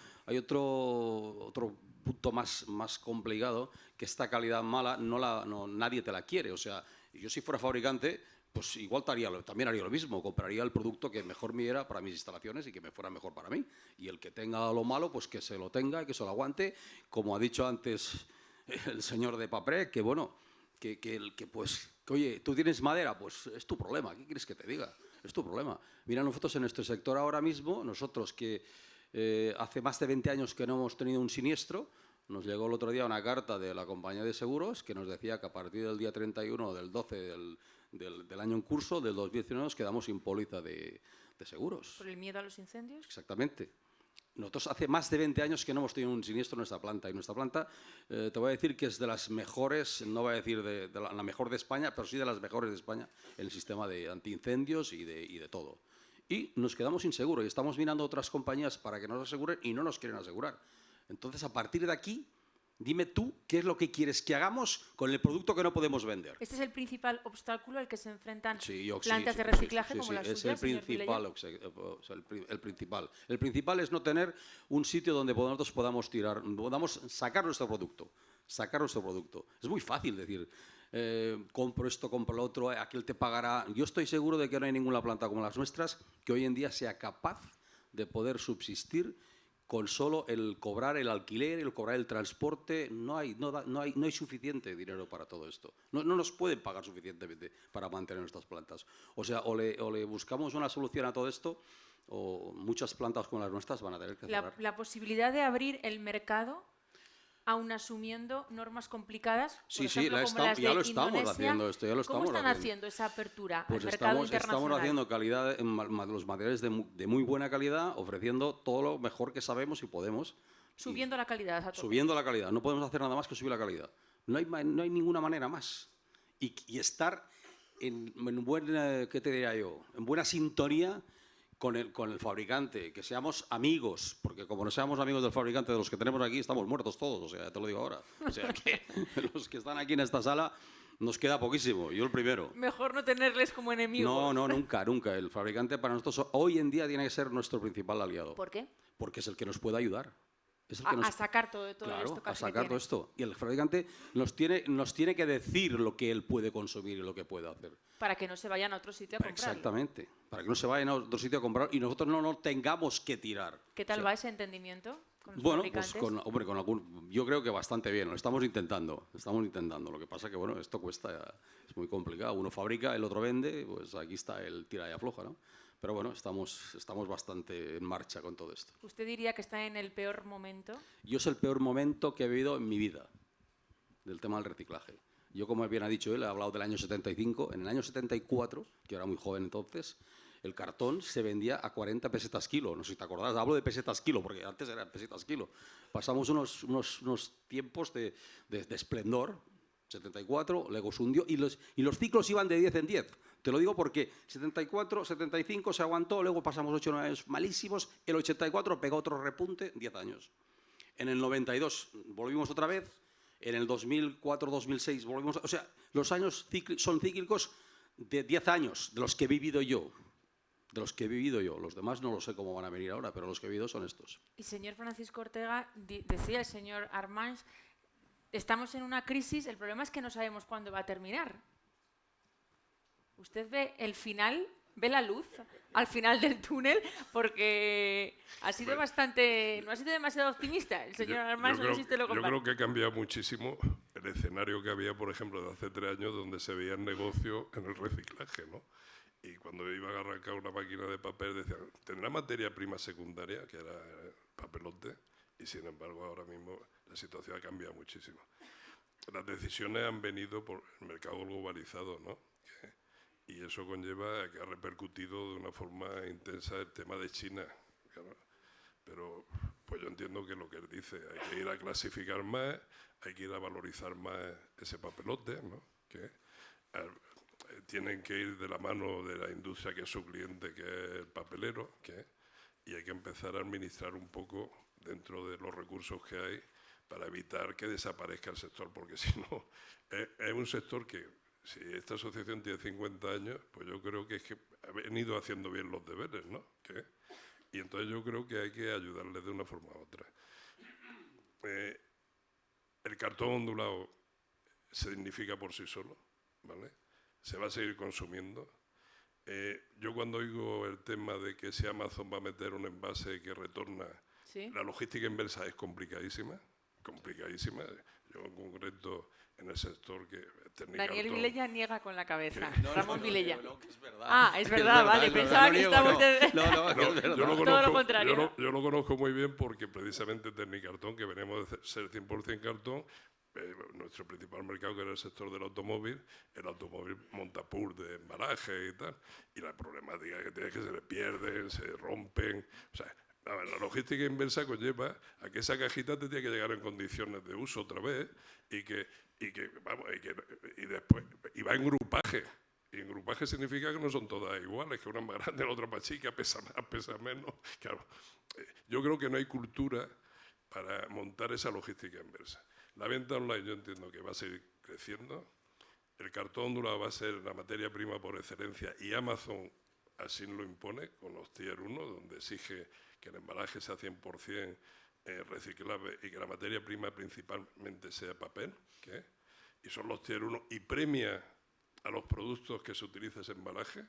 punto más complicado, que esta calidad mala nadie te la quiere. O sea, yo si fuera fabricante, pues igual también haría lo mismo, compraría el producto que mejor me diera para mis instalaciones y que me fuera mejor para mí. Y el que tenga lo malo, pues que se lo tenga y que se lo aguante. Como ha dicho antes el señor de Paprec, que bueno, oye, ¿tú tienes madera? Pues es tu problema, ¿qué quieres que te diga? Es tu problema. Mira, nosotros en nuestro sector ahora mismo, nosotros que hace más de 20 años que no hemos tenido un siniestro, nos llegó el otro día una carta de la compañía de seguros que nos decía que a partir del día 31 del 12 del año en curso, del 2019, nos quedamos sin póliza de seguros. ¿Por el miedo a los incendios? Exactamente. Nosotros hace más de 20 años que no hemos tenido un siniestro en nuestra planta. Y nuestra planta, te voy a decir que es de las mejores, no voy a decir de la mejor de España, pero sí de las mejores de España en el sistema de antiincendios y de todo. Y nos quedamos sin seguro y estamos mirando a otras compañías para que nos aseguren y no nos quieren asegurar. Entonces, a partir de aquí, dime tú qué es lo que quieres que hagamos con el producto que no podemos vender. ¿Este es el principal obstáculo al que se enfrentan Sí, plantas de reciclaje como las es suyas, el principal, el principal es no tener un sitio donde nosotros podamos sacar nuestro producto. Es muy fácil decir, compro esto, compro lo otro, aquel te pagará. Yo estoy seguro de que no hay ninguna planta como las nuestras que hoy en día sea capaz de poder subsistir con solo el cobrar el alquiler, el cobrar el transporte. No hay suficiente dinero para todo esto. No nos pueden pagar suficientemente para mantener nuestras plantas. O sea, o le buscamos una solución a todo esto, o muchas plantas como las nuestras van a tener que cerrar. La posibilidad de abrir el mercado, aún asumiendo normas complicadas, por ejemplo, como las de ya lo estamos Indonesia. haciendo esto, ya lo estamos ¿Cómo están haciendo. haciendo esa apertura Pues al mercado internacional? estamos haciendo calidad, los materiales de muy buena calidad, ofreciendo todo lo mejor que sabemos y podemos. Subiendo la calidad a tope. Subiendo la calidad. No podemos hacer nada más que subir la calidad. No hay ninguna manera más. Y estar en buena, ¿qué te diría yo? En buena sintonía con el fabricante, que seamos amigos, porque como no seamos amigos del fabricante de los que tenemos aquí, estamos muertos todos, o sea, te lo digo ahora. O sea, que los que están aquí en esta sala Nos queda poquísimo, yo el primero. Mejor no tenerles como enemigos. No, nunca, nunca. El fabricante para nosotros hoy en día tiene que ser nuestro principal aliado. ¿Por qué? Porque es el que nos puede ayudar. Es el que A sacar todo claro, esto que a sacar todo tiene. esto. Y el fabricante nos tiene que decir lo que él puede consumir y lo que puede hacer. Para que no se vayan a otro sitio a comprar. Exactamente. Para que no se vayan a otro sitio a comprar y nosotros no tengamos que tirar. ¿Qué tal O sea, va ese entendimiento con los bueno, pues fabricantes? yo creo que bastante bien, lo estamos intentando. Lo que pasa que, bueno, esto cuesta, es muy complicado. Uno fabrica, el otro vende, pues aquí está el tira y afloja, ¿no? Pero bueno, estamos bastante en marcha con todo esto. ¿Usted diría que está en el peor momento? Yo es el peor momento que he vivido en mi vida del tema del reciclaje. Yo, como bien ha dicho él, he hablado del año 75. En el año 74, que era muy joven entonces, el cartón se vendía a 40 pesetas kilo. No sé si te acordás, hablo de pesetas kilo, porque antes eran pesetas kilo. Pasamos unos tiempos de esplendor, 74, luego se hundió, y los ciclos iban de 10 en 10. Te lo digo porque 74, 75 se aguantó, luego pasamos 8 años malísimos, el 84 pegó otro repunte, 10 años. En el 92 volvimos otra vez, en el 2004, 2006 volvimos, o sea, los años son cíclicos de 10 años, de los que he vivido yo. Los demás no lo sé cómo van a venir ahora, pero los que he vivido son estos. Y señor Francisco Ortega, decía el señor Armanz, estamos en una crisis, el problema es que no sabemos cuándo va a terminar. ¿Usted ve el final, ve la luz al final del túnel? Porque ha sido bastante, no ha sido demasiado optimista el señor Armanz, no sé si usted lo yo comparte. creo que ha cambiado muchísimo el escenario que había, por ejemplo, de hace 3 años, donde se veía el negocio en el reciclaje, ¿no? Y cuando iban a arrancar una máquina de papel decían, ¿tendrá materia prima secundaria? Que era papelote. Y sin embargo, ahora mismo la situación ha cambiado muchísimo. Las decisiones han venido por el mercado globalizado, ¿no? Y eso conlleva que ha repercutido de una forma intensa el tema de China. Claro. Pero pues yo entiendo que lo que él dice, hay que ir a clasificar más, hay que ir a valorizar más ese papelote, ¿no? Que tienen que ir de la mano de la industria que es su cliente, que es el papelero, y hay que empezar a administrar un poco dentro de los recursos que hay para evitar que desaparezca el sector, porque si no, es un sector que, si esta asociación tiene 50 años, pues yo creo que es que ha venido haciendo bien los deberes, ¿no? Y entonces yo creo que hay que ayudarle de una forma u otra. El cartón ondulado se dignifica por sí solo, ¿vale? Se va a seguir consumiendo. Yo cuando oigo el tema de que si Amazon va a meter un envase que retorna, ¿Sí? la logística inversa es complicadísima. Yo en concreto en el sector que Daniel Vilella niega con la cabeza. No, Ramón Vilella. No, que es verdad. Ah, es verdad, vale, pensaba que estaba usted... No, es verdad. Todo lo contrario. Yo lo conozco muy bien porque precisamente Tecnicartón, que venimos de ser 100% cartón, nuestro principal mercado, que era el sector del automóvil, el automóvil monta pool de embalaje y tal, y la problemática que tiene es que se le pierden, se rompen, o sea, la logística inversa conlleva a que esa cajita te tiene que llegar en condiciones de uso otra vez y después va en grupaje. Y en grupaje significa que no son todas iguales, que una es más grande, la otra más chica, pesa más, pesa menos. Claro, yo creo que no hay cultura para montar esa logística inversa. La venta online yo entiendo que va a seguir creciendo. El cartón ondulado va a ser la materia prima por excelencia y Amazon así lo impone con los Tier 1, donde exige que el embalaje sea 100% reciclable y que la materia prima principalmente sea papel, y son los Tier 1, y premia a los productos que se utiliza ese embalaje,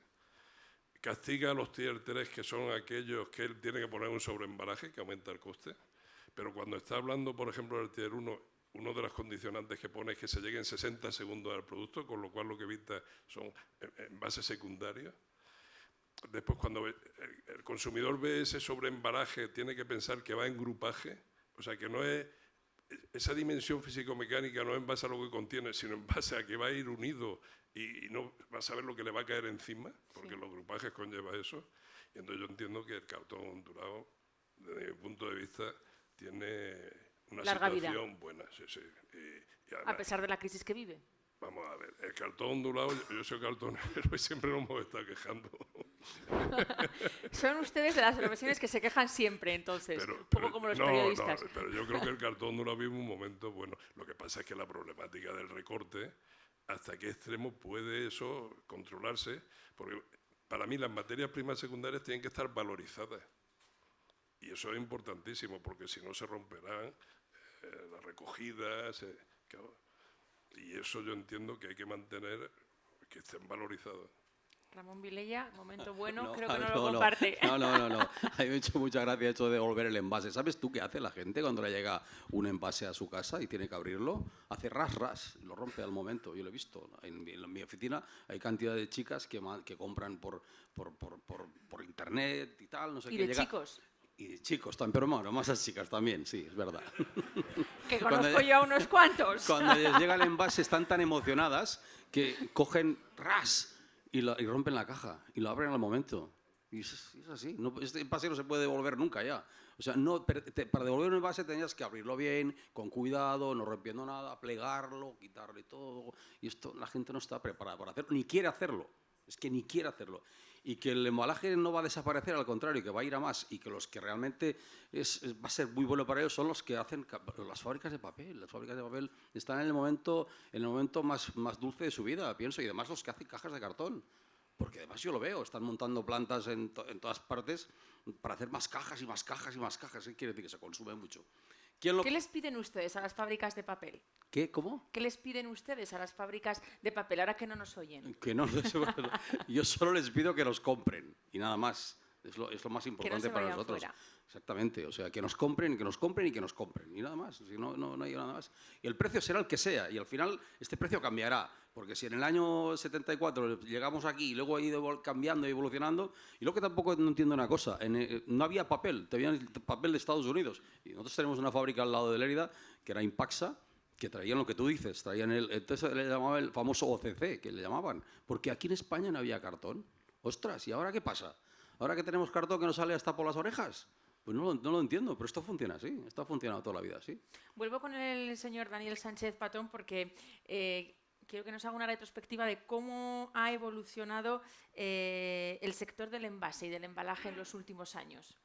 castiga a los Tier 3, que son aquellos que él tiene que poner un sobreembalaje que aumenta el coste, pero cuando está hablando, por ejemplo, del Tier 1, uno de las condicionantes que pone es que se llegue en 60 segundos al producto, con lo cual lo que evita son envases secundarios. Después, cuando el consumidor ve ese sobreembalaje, tiene que pensar que va en grupaje, o sea, que no es esa dimensión físico-mecánica no es en base a lo que contiene, sino en base a que va a ir unido y no va a saber lo que le va a caer encima, porque los grupajes conlleva eso. Y entonces yo entiendo que el cartón ondulado, desde mi punto de vista, tiene una larga situación vida. buena. Sí. Y A pesar de la crisis que vive. Vamos a ver, el cartón ondulado, yo soy cartonero y siempre nos hemos estado quejando. Son ustedes de las profesiones que se quejan siempre, entonces, un poco como los periodistas. No, pero yo creo que el cartón ondulado vive un momento bueno. Lo que pasa es que la problemática del recorte hasta qué extremo puede eso controlarse, porque para mí las materias primas secundarias tienen que estar valorizadas. Y eso es importantísimo, porque si no se romperán las recogidas. Claro. Y eso yo entiendo que hay que mantener que estén valorizadas. Ramón Vilella, momento bueno, No, creo que no lo comparte. No. A mí me ha hecho mucha gracia esto de devolver el envase. ¿Sabes tú qué hace la gente cuando le llega un envase a su casa y tiene que abrirlo? Hace ras, y lo rompe al momento. Yo lo he visto. En mi oficina hay cantidad de chicas que compran por internet y tal. No sé ¿Y qué. de chicos? Y de chicos también, pero bueno, más a chicas también, sí, es verdad. Que conozco yo a unos cuantos. Cuando les llega el envase están tan emocionadas que cogen ras y rompen la caja y lo abren al momento. Y es así. No, este envase no se puede devolver nunca ya. O sea, para devolver un envase tenías que abrirlo bien, con cuidado, no rompiendo nada, plegarlo, quitarle todo. Y esto la gente no está preparada para hacerlo, ni quiere hacerlo. Es que ni quiere hacerlo. Y que el embalaje no va a desaparecer, al contrario, que va a ir a más, y que los que realmente va a ser muy bueno para ellos son los que hacen las fábricas de papel. Las fábricas de papel están en el momento más dulce de su vida, pienso, y además los que hacen cajas de cartón. Porque además yo lo veo, están montando plantas en todas partes para hacer más cajas y más cajas y más cajas. ¿Qué quiere decir? Que se consume mucho. ¿Qué les piden ustedes a las fábricas de papel? ¿Qué? ¿Cómo? ¿Qué les piden ustedes a las fábricas de papel ahora que no nos oyen? Que no, yo solo les pido que nos compren y nada más. Es lo más importante para nosotros. Fuera. Exactamente, o sea, que nos compren, que nos compren y que nos compren. Y nada más, si no hay nada más. Y el precio será el que sea, y al final este precio cambiará. Porque si en el año 74 llegamos aquí y luego ha ido cambiando y evolucionando, y luego que tampoco no entiendo una cosa, no había papel, tenían el papel de Estados Unidos. Y nosotros tenemos una fábrica al lado de Lérida, que era Impaxa, que traían lo que tú dices, entonces le llamaban el famoso OCC, que le llamaban, porque aquí en España no había cartón. Ostras, ¿y ahora qué pasa? ¿Ahora que tenemos cartón que nos sale hasta por las orejas? Pues no lo entiendo, pero esto funciona así, esto ha funcionado toda la vida así. Vuelvo con el señor Daniel Sánchez Patón porque quiero que nos haga una retrospectiva de cómo ha evolucionado el sector del envase y del embalaje en los últimos años.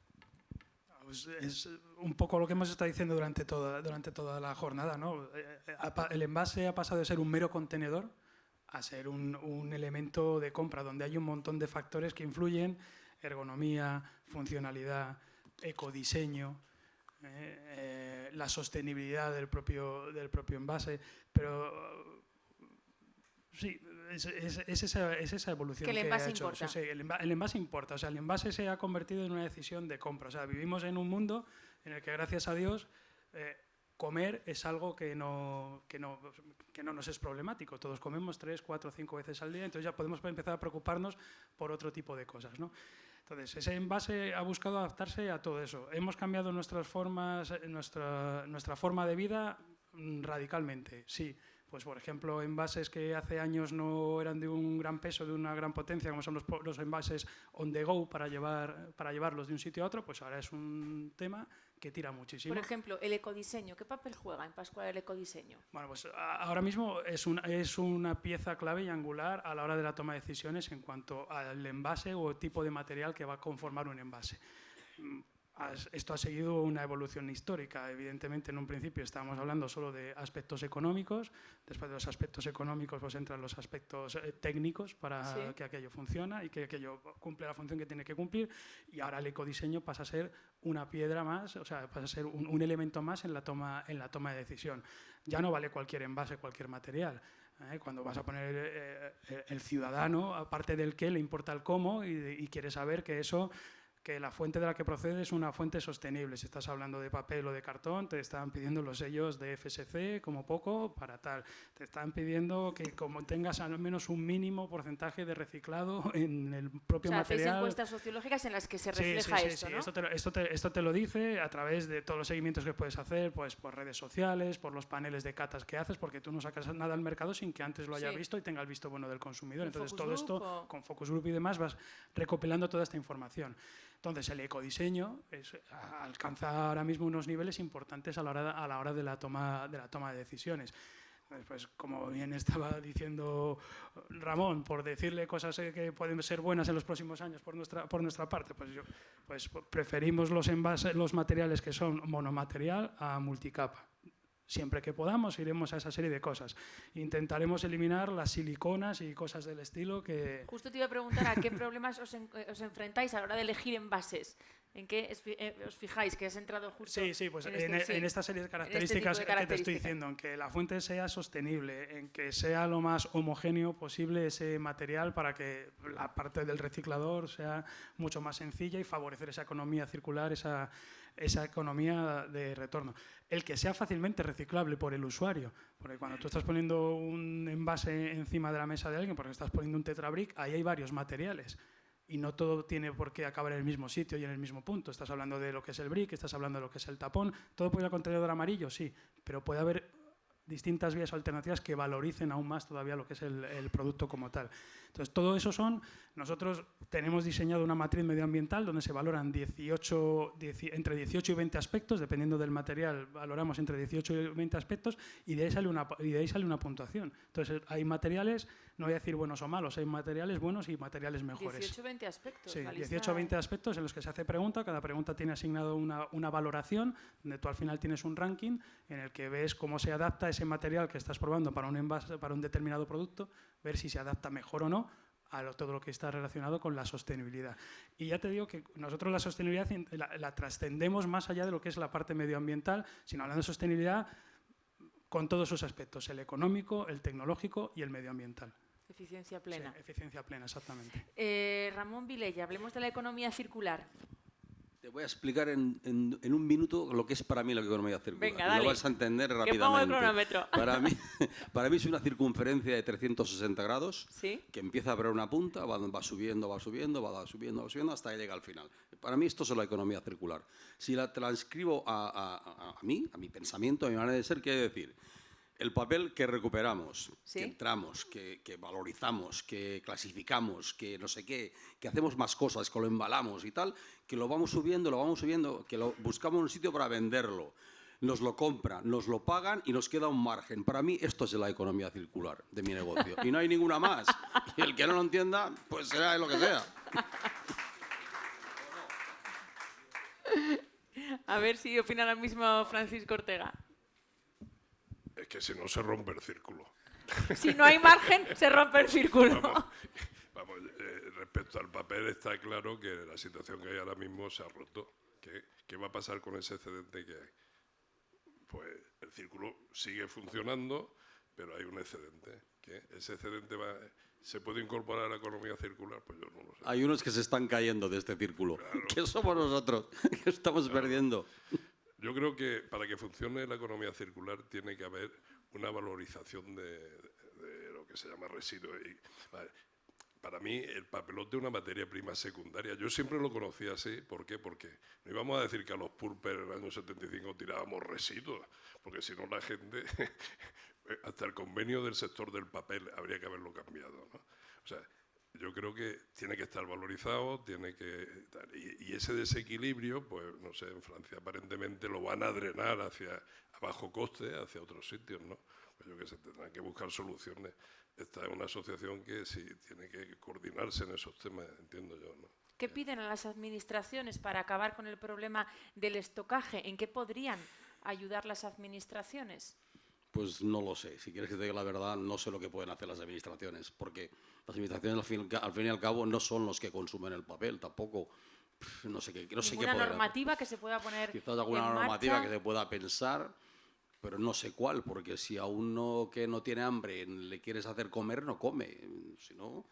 Pues es un poco lo que hemos estado diciendo durante toda la jornada, ¿no? El envase ha pasado de ser un mero contenedor a ser un elemento de compra, donde hay un montón de factores que influyen: ergonomía, funcionalidad, ecodiseño, la sostenibilidad del propio envase, pero sí, es esa evolución que el envase ha hecho. importa. Sí, el envase importa, o sea, el envase se ha convertido en una decisión de compra. O sea, vivimos en un mundo en el que, gracias a Dios, comer es algo que no nos es problemático. Todos comemos 3, 4, 5 veces al día, entonces ya podemos empezar a preocuparnos por otro tipo de cosas, ¿no? Entonces, ese envase ha buscado adaptarse a todo eso. Hemos cambiado nuestras formas, nuestra forma de vida radicalmente, sí. Pues, por ejemplo, envases que hace años no eran de un gran peso, de una gran potencia, como son los envases on the go para llevarlos de un sitio a otro, pues ahora es un tema que tira muchísimo. Por ejemplo, el ecodiseño. ¿Qué papel juega en Pascual el ecodiseño? Bueno, pues ahora mismo es una pieza clave y angular a la hora de la toma de decisiones en cuanto al envase o tipo de material que va a conformar un envase. Esto ha seguido una evolución histórica. Evidentemente, en un principio estábamos hablando solo de aspectos económicos. Después de los aspectos económicos pues entran los aspectos técnicos para que aquello funcione y que aquello cumple la función que tiene que cumplir. Y ahora el ecodiseño pasa a ser una piedra más, o sea, pasa a ser un elemento más en la toma de decisión. Ya no vale cualquier envase, cualquier material. Cuando vas a poner el ciudadano, aparte del qué, le importa el cómo y quiere saber que la fuente de la que procede es una fuente sostenible. Si estás hablando de papel o de cartón, te están pidiendo los sellos de FSC, como poco, para tal. Te están pidiendo que como tengas al menos un mínimo porcentaje de reciclado en el propio material. Hacéis encuestas sociológicas en las que se refleja esto, ¿no? Esto te lo dice a través de todos los seguimientos que puedes hacer, pues por redes sociales, por los paneles de catas que haces, porque tú no sacas nada al mercado sin que antes lo haya visto y tenga el visto bueno del consumidor. Entonces, todo esto, con Focus Group y demás, vas recopilando toda esta información. Entonces, el ecodiseño alcanza ahora mismo unos niveles importantes a la hora de la toma de decisiones. Pues, como bien estaba diciendo Ramón, por decirle cosas que pueden ser buenas en los próximos años por nuestra parte, pues preferimos los materiales que son monomaterial a multicapa. Siempre que podamos iremos a esa serie de cosas. Intentaremos eliminar las siliconas y cosas del estilo que... Justo te iba a preguntar a qué problemas os enfrentáis a la hora de elegir envases. ¿En qué os fijáis? Que has entrado justo Sí, pues en en esta serie de características de que te estoy características. diciendo, en que la fuente sea sostenible, en que sea lo más homogéneo posible ese material para que la parte del reciclador sea mucho más sencilla y favorecer esa economía circular, esa economía de retorno. El que sea fácilmente reciclable por el usuario, porque cuando tú estás poniendo un envase encima de la mesa de alguien, porque estás poniendo un tetrabric, ahí hay varios materiales. Y no todo tiene por qué acabar en el mismo sitio y en el mismo punto. Estás hablando de lo que es el brick, estás hablando de lo que es el tapón. ¿Todo puede ir al contenedor amarillo? Sí, pero puede haber distintas vías alternativas que valoricen aún más todavía lo que es el producto como tal. Entonces, todo eso nosotros tenemos diseñado una matriz medioambiental donde se valoran entre 18 y 20 aspectos, dependiendo del material, valoramos entre 18 y 20 aspectos y de ahí sale una puntuación. Entonces, hay materiales, no voy a decir buenos o malos, hay materiales buenos y materiales mejores. 18 o 20 aspectos. Sí, la 18 lista... o 20 aspectos en los que se hace pregunta, cada pregunta tiene asignado una valoración, donde tú al final tienes un ranking en el que ves cómo se adapta ese material que estás probando para un envase, para un determinado producto, ver si se adapta mejor o no a todo lo que está relacionado con la sostenibilidad. Y ya te digo que nosotros la sostenibilidad la trascendemos más allá de lo que es la parte medioambiental, sino hablando de sostenibilidad con todos sus aspectos, el económico, el tecnológico y el medioambiental. Eficiencia plena. Sí, eficiencia plena, exactamente. Ramón Vilella, hablemos de la economía circular. Te voy a explicar en un minuto lo que es para mí la economía circular. Venga, dale. Lo vas a entender rápidamente. Que pongo el cronómetro. Para mí es una circunferencia de 360 grados ¿Sí? que empieza por una punta, va subiendo hasta que llega al final. Para mí esto es la economía circular. Si la transcribo a mi pensamiento, a mi manera de ser, quiere decir el papel que recuperamos, ¿Sí? que entramos, que valorizamos, que clasificamos, que no sé qué, que hacemos más cosas, que lo embalamos y tal, que lo vamos subiendo, que lo buscamos un sitio para venderlo. Nos lo compran, nos lo pagan y nos queda un margen. Para mí esto es la economía circular de mi negocio. Y no hay ninguna más. Y el que no lo entienda, pues será lo que sea. A ver si opina lo mismo Francisco Ortega. Es que si no se rompe el círculo. Si no hay margen, se rompe el círculo. Vamos, respecto al papel está claro que la situación que hay ahora mismo se ha roto. ¿Qué va a pasar con ese excedente que hay? Pues el círculo sigue funcionando, pero hay un excedente. ¿Ese excedente se puede incorporar a la economía circular? Pues yo no lo sé. Hay unos que se están cayendo de este círculo. Claro. Que somos nosotros, que estamos perdiendo. Yo creo que para que funcione la economía circular tiene que haber una valorización de lo que se llama residuos. Para mí el papelote es una materia prima secundaria. Yo siempre lo conocía así. ¿Por qué? Porque no íbamos a decir que a los pulpers en el año 75 tirábamos residuos, porque si no la gente, hasta el convenio del sector del papel habría que haberlo cambiado, ¿no? O sea, yo creo que tiene que estar valorizado, y ese desequilibrio, pues no sé, en Francia aparentemente lo van a drenar a bajo coste hacia otros sitios, ¿no? Pues yo que sé, tendrán que buscar soluciones. Esta es una asociación que sí tiene que coordinarse en esos temas, entiendo yo, ¿no? ¿Qué piden a las administraciones para acabar con el problema del estocaje? ¿En qué podrían ayudar las administraciones? Pues no lo sé. Si quieres que te diga la verdad, no sé lo que pueden hacer las administraciones, porque las administraciones al fin y al cabo no son los que consumen el papel, tampoco. No sé qué ¿Ninguna normativa que se pueda poner quizás alguna en normativa marcha? que se pueda pensar, pero no sé cuál, porque si a uno que no tiene hambre le quieres hacer comer, no come. Si no,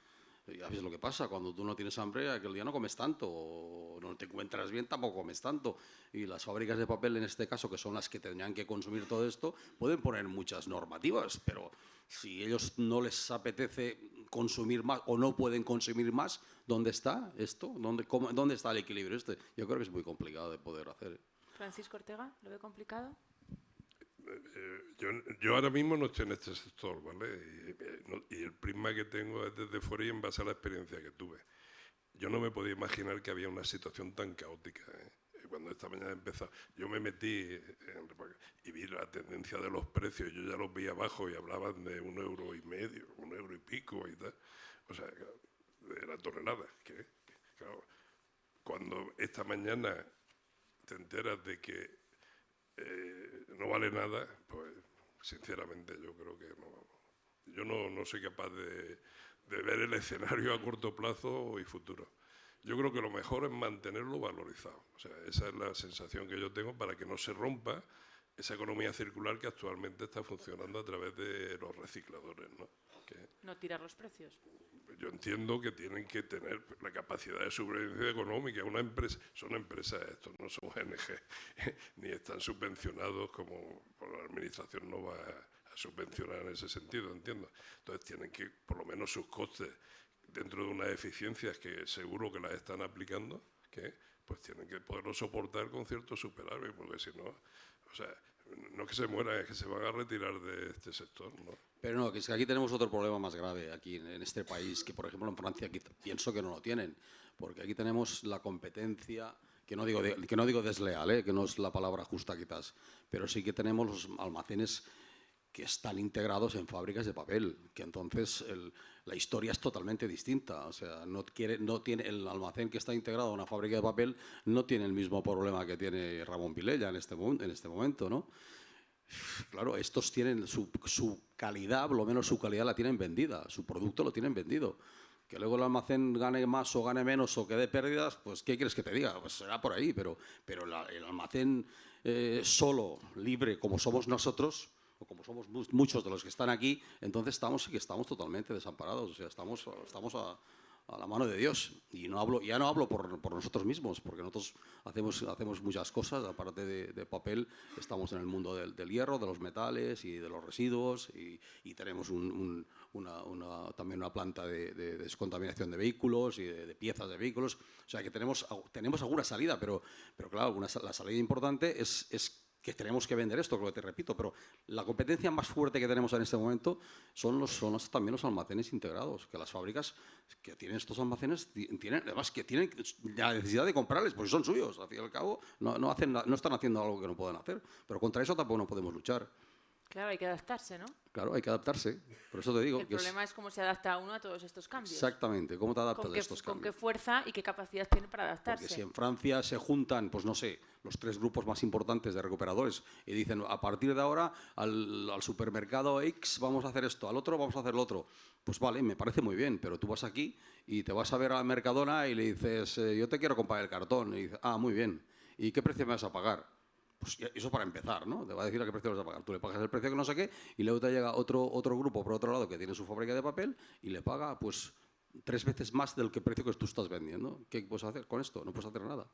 ya ves lo que pasa, cuando tú no tienes hambre, aquel día no comes tanto, o no te encuentras bien, tampoco comes tanto. Y las fábricas de papel, en este caso, que son las que tendrían que consumir todo esto, pueden poner muchas normativas, pero si ellos no les apetece consumir más o no pueden consumir más, ¿dónde está esto? ¿Dónde está el equilibrio este? Yo creo que es muy complicado de poder hacer. Francisco Ortega, ¿lo ve complicado? Yo ahora mismo no estoy en este sector, ¿vale? Y el prisma que tengo es desde fuera y en base a la experiencia que tuve. Yo no me podía imaginar que había una situación tan caótica, ¿eh? Cuando esta mañana empezó, yo me metí y vi la tendencia de los precios, yo ya los vi abajo y hablaban de 1,5 euros, 1 euro y pico y tal, o sea, de la tonelada. Claro, cuando esta mañana te enteras de que no vale nada, pues sinceramente yo creo que no. Yo no soy capaz de ver el escenario a corto plazo y futuro. Yo creo que lo mejor es mantenerlo valorizado. O sea, esa es la sensación que yo tengo para que no se rompa esa economía circular que actualmente está funcionando a través de los recicladores, ¿no? Que No tirar los precios. yo entiendo que tienen que tener la capacidad de sobrevivencia económica. Una empresa, son empresas estos, no son ONG, ni están subvencionados como por la administración no va a subvencionar en ese sentido, entiendo. Entonces tienen que, por lo menos sus costes, dentro de unas eficiencias que seguro que las están aplicando, que pues tienen que poderlo soportar con cierto superávit, porque si no, o sea, no que se mueran, es que se van a retirar de este sector, ¿no? Pero no, que es que aquí tenemos otro problema más grave, aquí en este país, que por ejemplo en Francia pienso que no lo tienen, porque aquí tenemos la competencia, que no digo desleal, que no es la palabra justa quizás, pero sí que tenemos los almacenes que están integrados en fábricas de papel, que entonces la historia es totalmente distinta. O sea, no tiene el almacén que está integrado a una fábrica de papel no tiene el mismo problema que tiene Ramón Vilella en este momento, ¿no? Claro, estos tienen su calidad, por lo menos su calidad la tienen vendida, su producto lo tienen vendido. Que luego el almacén gane más o gane menos o que dé pérdidas, pues ¿qué quieres que te diga? Pues será por ahí, pero el almacén solo, libre, como somos nosotros, o como somos muchos de los que están aquí, entonces sí que estamos totalmente desamparados, o sea, estamos a la mano de Dios. Y ya no hablo por nosotros mismos, porque nosotros hacemos muchas cosas, aparte de papel, estamos en el mundo del hierro, de los metales y de los residuos, y tenemos también una planta de descontaminación de vehículos y de piezas de vehículos. O sea, que tenemos alguna salida, pero claro, la salida importante es que tenemos que vender esto, lo que te repito, pero la competencia más fuerte que tenemos en este momento son también los almacenes integrados, que las fábricas que tienen estos almacenes además que tienen la necesidad de comprarles, porque son suyos, al fin y al cabo no están haciendo algo que no puedan hacer, pero contra eso tampoco no podemos luchar. Claro, hay que adaptarse, ¿no? Claro, hay que adaptarse, por eso te digo. El problema es cómo se adapta uno a todos estos cambios. Exactamente, cómo te adaptas a estos cambios. Con qué fuerza y qué capacidad tiene para adaptarse. Porque si en Francia se juntan, pues no sé, los 3 grupos más importantes de recuperadores y dicen, a partir de ahora al supermercado X vamos a hacer esto, al otro vamos a hacer lo otro. Pues vale, me parece muy bien, pero tú vas aquí y te vas a ver a Mercadona y le dices, yo te quiero comprar el cartón. Y dices, muy bien, ¿y qué precio me vas a pagar? Pues eso para empezar, ¿no? Te va a decir a qué precio vas a pagar. Tú le pagas el precio que no sé qué y luego te llega otro grupo por otro lado que tiene su fábrica de papel y le paga pues 3 veces más del precio que tú estás vendiendo. ¿Qué puedes hacer con esto? No puedes hacer nada.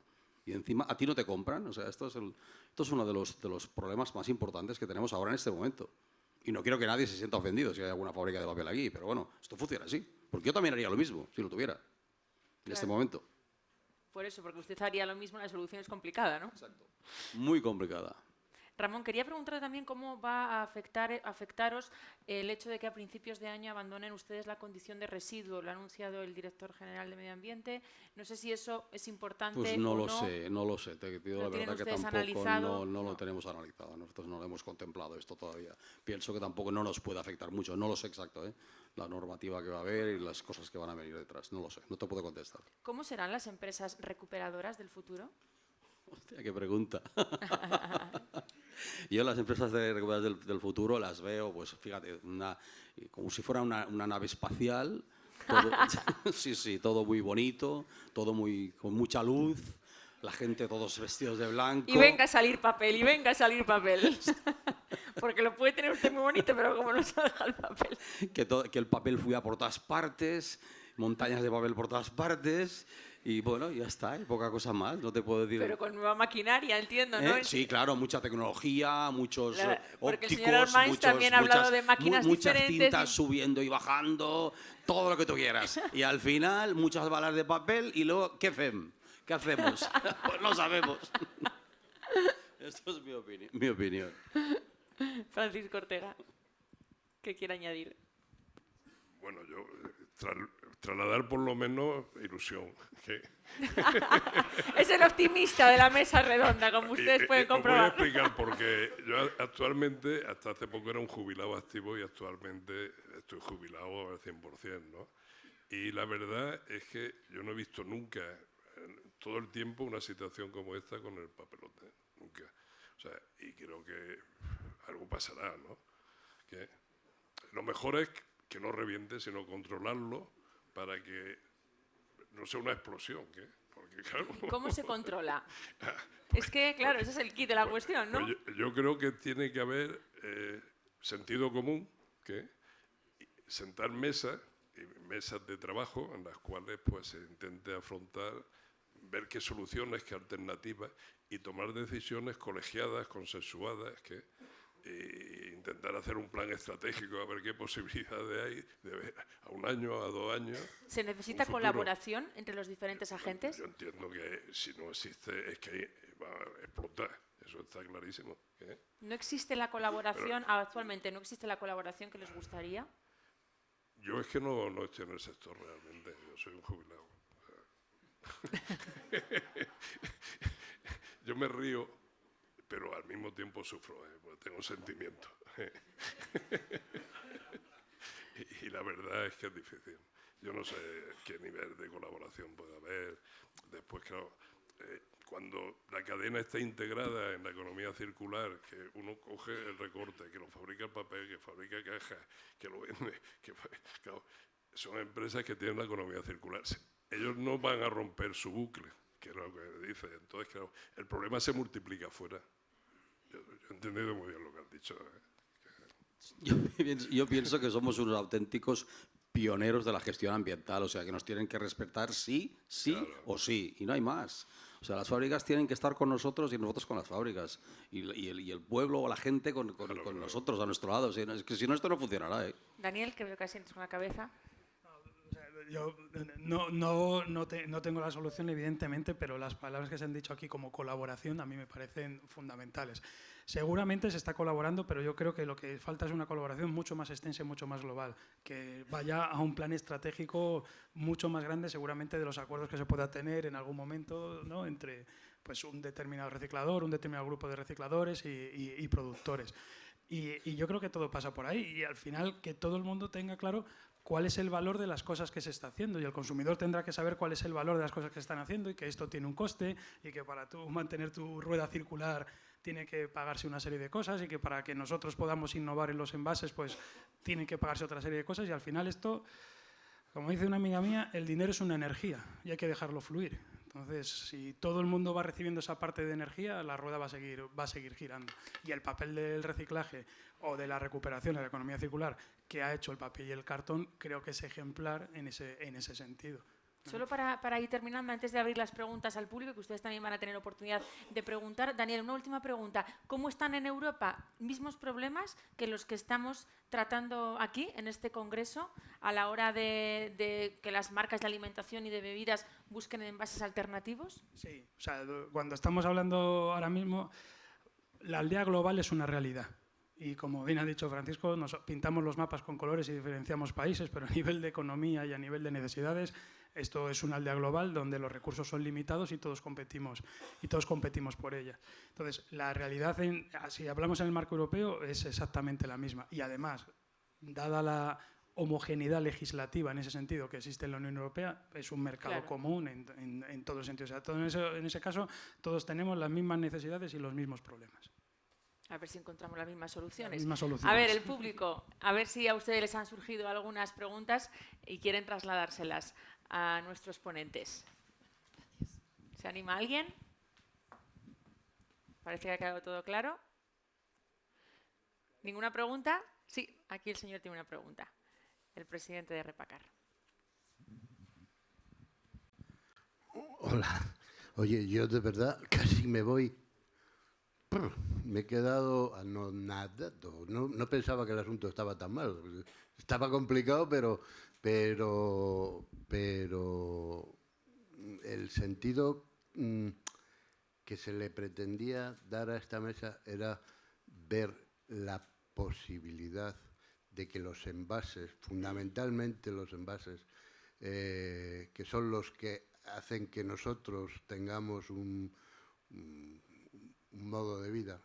Y encima a ti no te compran. O sea, esto es uno de los problemas más importantes que tenemos ahora en este momento. Y no quiero que nadie se sienta ofendido si hay alguna fábrica de papel aquí, pero bueno, esto funciona así. Porque yo también haría lo mismo si lo tuviera en este momento. Por eso, porque usted haría lo mismo, la solución es complicada, ¿no? Exacto. Muy complicada. Ramón, quería preguntarle también cómo va a afectaros el hecho de que a principios de año abandonen ustedes la condición de residuo. Lo ha anunciado el director general de Medio Ambiente. No sé si eso es importante pues o no. No lo sé. Te digo la verdad que tampoco no lo tenemos analizado. Nosotros no lo hemos contemplado esto todavía. Pienso que tampoco no nos puede afectar mucho. No lo sé exacto, la normativa que va a haber y las cosas que van a venir detrás. No lo sé. No te puedo contestar. ¿Cómo serán las empresas recuperadoras del futuro? Hostia, qué pregunta. Yo las empresas de recuperación del futuro las veo, pues fíjate, como si fuera una nave espacial, todo, sí, todo muy bonito, todo con mucha luz, la gente todos vestidos de blanco. Y venga a salir papel, Porque lo puede tener usted muy bonito, pero como no salga el papel. Que el papel fluya por todas partes, montañas de papel por todas partes. Y bueno, ya está, poca cosa más, no te puedo decir. Pero con nueva maquinaria, entiendo, ¿no? Sí, claro, mucha tecnología, muchos porque ópticos, el señor Armaiz también ha hablado de máquinas muchas diferentes. cintas subiendo y bajando, todo lo que tú quieras. Y al final, muchas balas de papel y luego, ¿qué hacemos? Pues no sabemos. Esto es mi opinión. Francisco Ortega, ¿qué quiere añadir? Bueno, yo trasladar por lo menos ilusión. Es el optimista de la mesa redonda, como ustedes pueden comprobar. Os voy a explicar porque yo actualmente, hasta hace poco era un jubilado activo y actualmente estoy jubilado al 100%, ¿no? Y la verdad es que yo no he visto nunca, en todo el tiempo, una situación como esta con el papelote. Nunca. O sea, y creo que algo pasará, ¿no? Que lo mejor es que no reviente, sino controlarlo para que no sea una explosión, ¿qué? Porque, claro, ¿Cómo se controla? Es que, claro, ese es el kit de la cuestión, ¿no? pues yo creo que tiene que haber sentido común, que sentar mesas de trabajo en las cuales pues se intente afrontar, ver qué soluciones, qué alternativas y tomar decisiones colegiadas, consensuadas, intentar hacer un plan estratégico a ver qué posibilidades hay de ver a 1 año, a 2 años. ¿Se necesita colaboración entre los diferentes agentes? Yo entiendo que si no existe es que va a explotar, eso está clarísimo. ¿No existe la colaboración actualmente? ¿No existe la colaboración que les gustaría? Yo es que no estoy en el sector realmente, yo soy un jubilado. Yo me río, pero al mismo tiempo sufro, porque tengo sentimientos. Y la verdad es que es difícil. Yo no sé qué nivel de colaboración puede haber. Después, claro, cuando la cadena está integrada en la economía circular, que uno coge el recorte, que lo fabrica el papel, que fabrica cajas, que lo vende, claro, son empresas que tienen la economía circular. Ellos no van a romper su bucle, que es lo que dice. Entonces, claro, el problema se multiplica afuera. Yo he entendido muy bien lo que has dicho. Yo pienso que somos unos auténticos pioneros de la gestión ambiental, o sea, que nos tienen que respetar sí Claro. o sí, y no hay más. O sea, las fábricas tienen que estar con nosotros y nosotros con las fábricas. Y el pueblo o la gente con nosotros, a nuestro lado. Es que si no, esto no funcionará, ¿eh? Daniel, que veo que asientes con la cabeza. Yo no tengo la solución, evidentemente, pero las palabras que se han dicho aquí como colaboración a mí me parecen fundamentales. Seguramente se está colaborando, pero yo creo que lo que falta es una colaboración mucho más extensa y mucho más global, que vaya a un plan estratégico mucho más grande, seguramente, de los acuerdos que se pueda tener en algún momento, ¿no?, entre pues, un determinado reciclador, un determinado grupo de recicladores y productores. Y yo creo que todo pasa por ahí, y al final que todo el mundo tenga claro cuál es el valor de las cosas que se está haciendo, y el consumidor tendrá que saber cuál es el valor de las cosas que se están haciendo y que esto tiene un coste y que para tú mantener tu rueda circular tiene que pagarse una serie de cosas y que para que nosotros podamos innovar en los envases pues tiene que pagarse otra serie de cosas, y al final esto, como dice una amiga mía, el dinero es una energía y hay que dejarlo fluir. Entonces, si todo el mundo va recibiendo esa parte de energía, la rueda va a seguir girando. Y el papel del reciclaje o de la recuperación de la economía circular que ha hecho el papel y el cartón, creo que es ejemplar en ese sentido. Solo para ir terminando, antes de abrir las preguntas al público, que ustedes también van a tener oportunidad de preguntar. Daniel, una última pregunta. ¿Cómo están en Europa mismos problemas que los que estamos tratando aquí, en este congreso, a la hora de que las marcas de alimentación y de bebidas busquen envases alternativos? Sí, o sea, cuando estamos hablando ahora mismo, la aldea global es una realidad. Y como bien ha dicho Francisco, nos pintamos los mapas con colores y diferenciamos países, pero a nivel de economía y a nivel de necesidades, esto es una aldea global donde los recursos son limitados y todos competimos por ella. Entonces, la realidad, si hablamos en el marco europeo, es exactamente la misma. Y además, dada la homogeneidad legislativa en ese sentido que existe en la Unión Europea, es un mercado común en todos los sentidos. O sea, en ese caso, todos tenemos las mismas necesidades y los mismos problemas. A ver si encontramos las mismas soluciones. soluciones. A ver, el público, a ver si a ustedes les han surgido algunas preguntas y quieren trasladárselas a nuestros ponentes. ¿Se anima alguien? Parece que ha quedado todo claro. ¿Ninguna pregunta? Sí, aquí el señor tiene una pregunta. El presidente de Repacar. Hola. Oye, yo de verdad casi me voy. Me he quedado anonadado. No pensaba que el asunto estaba tan mal. Estaba complicado, pero el sentido que se le pretendía dar a esta mesa era ver la posibilidad de que los envases, fundamentalmente los envases, que son los que hacen que nosotros tengamos un modo de vida,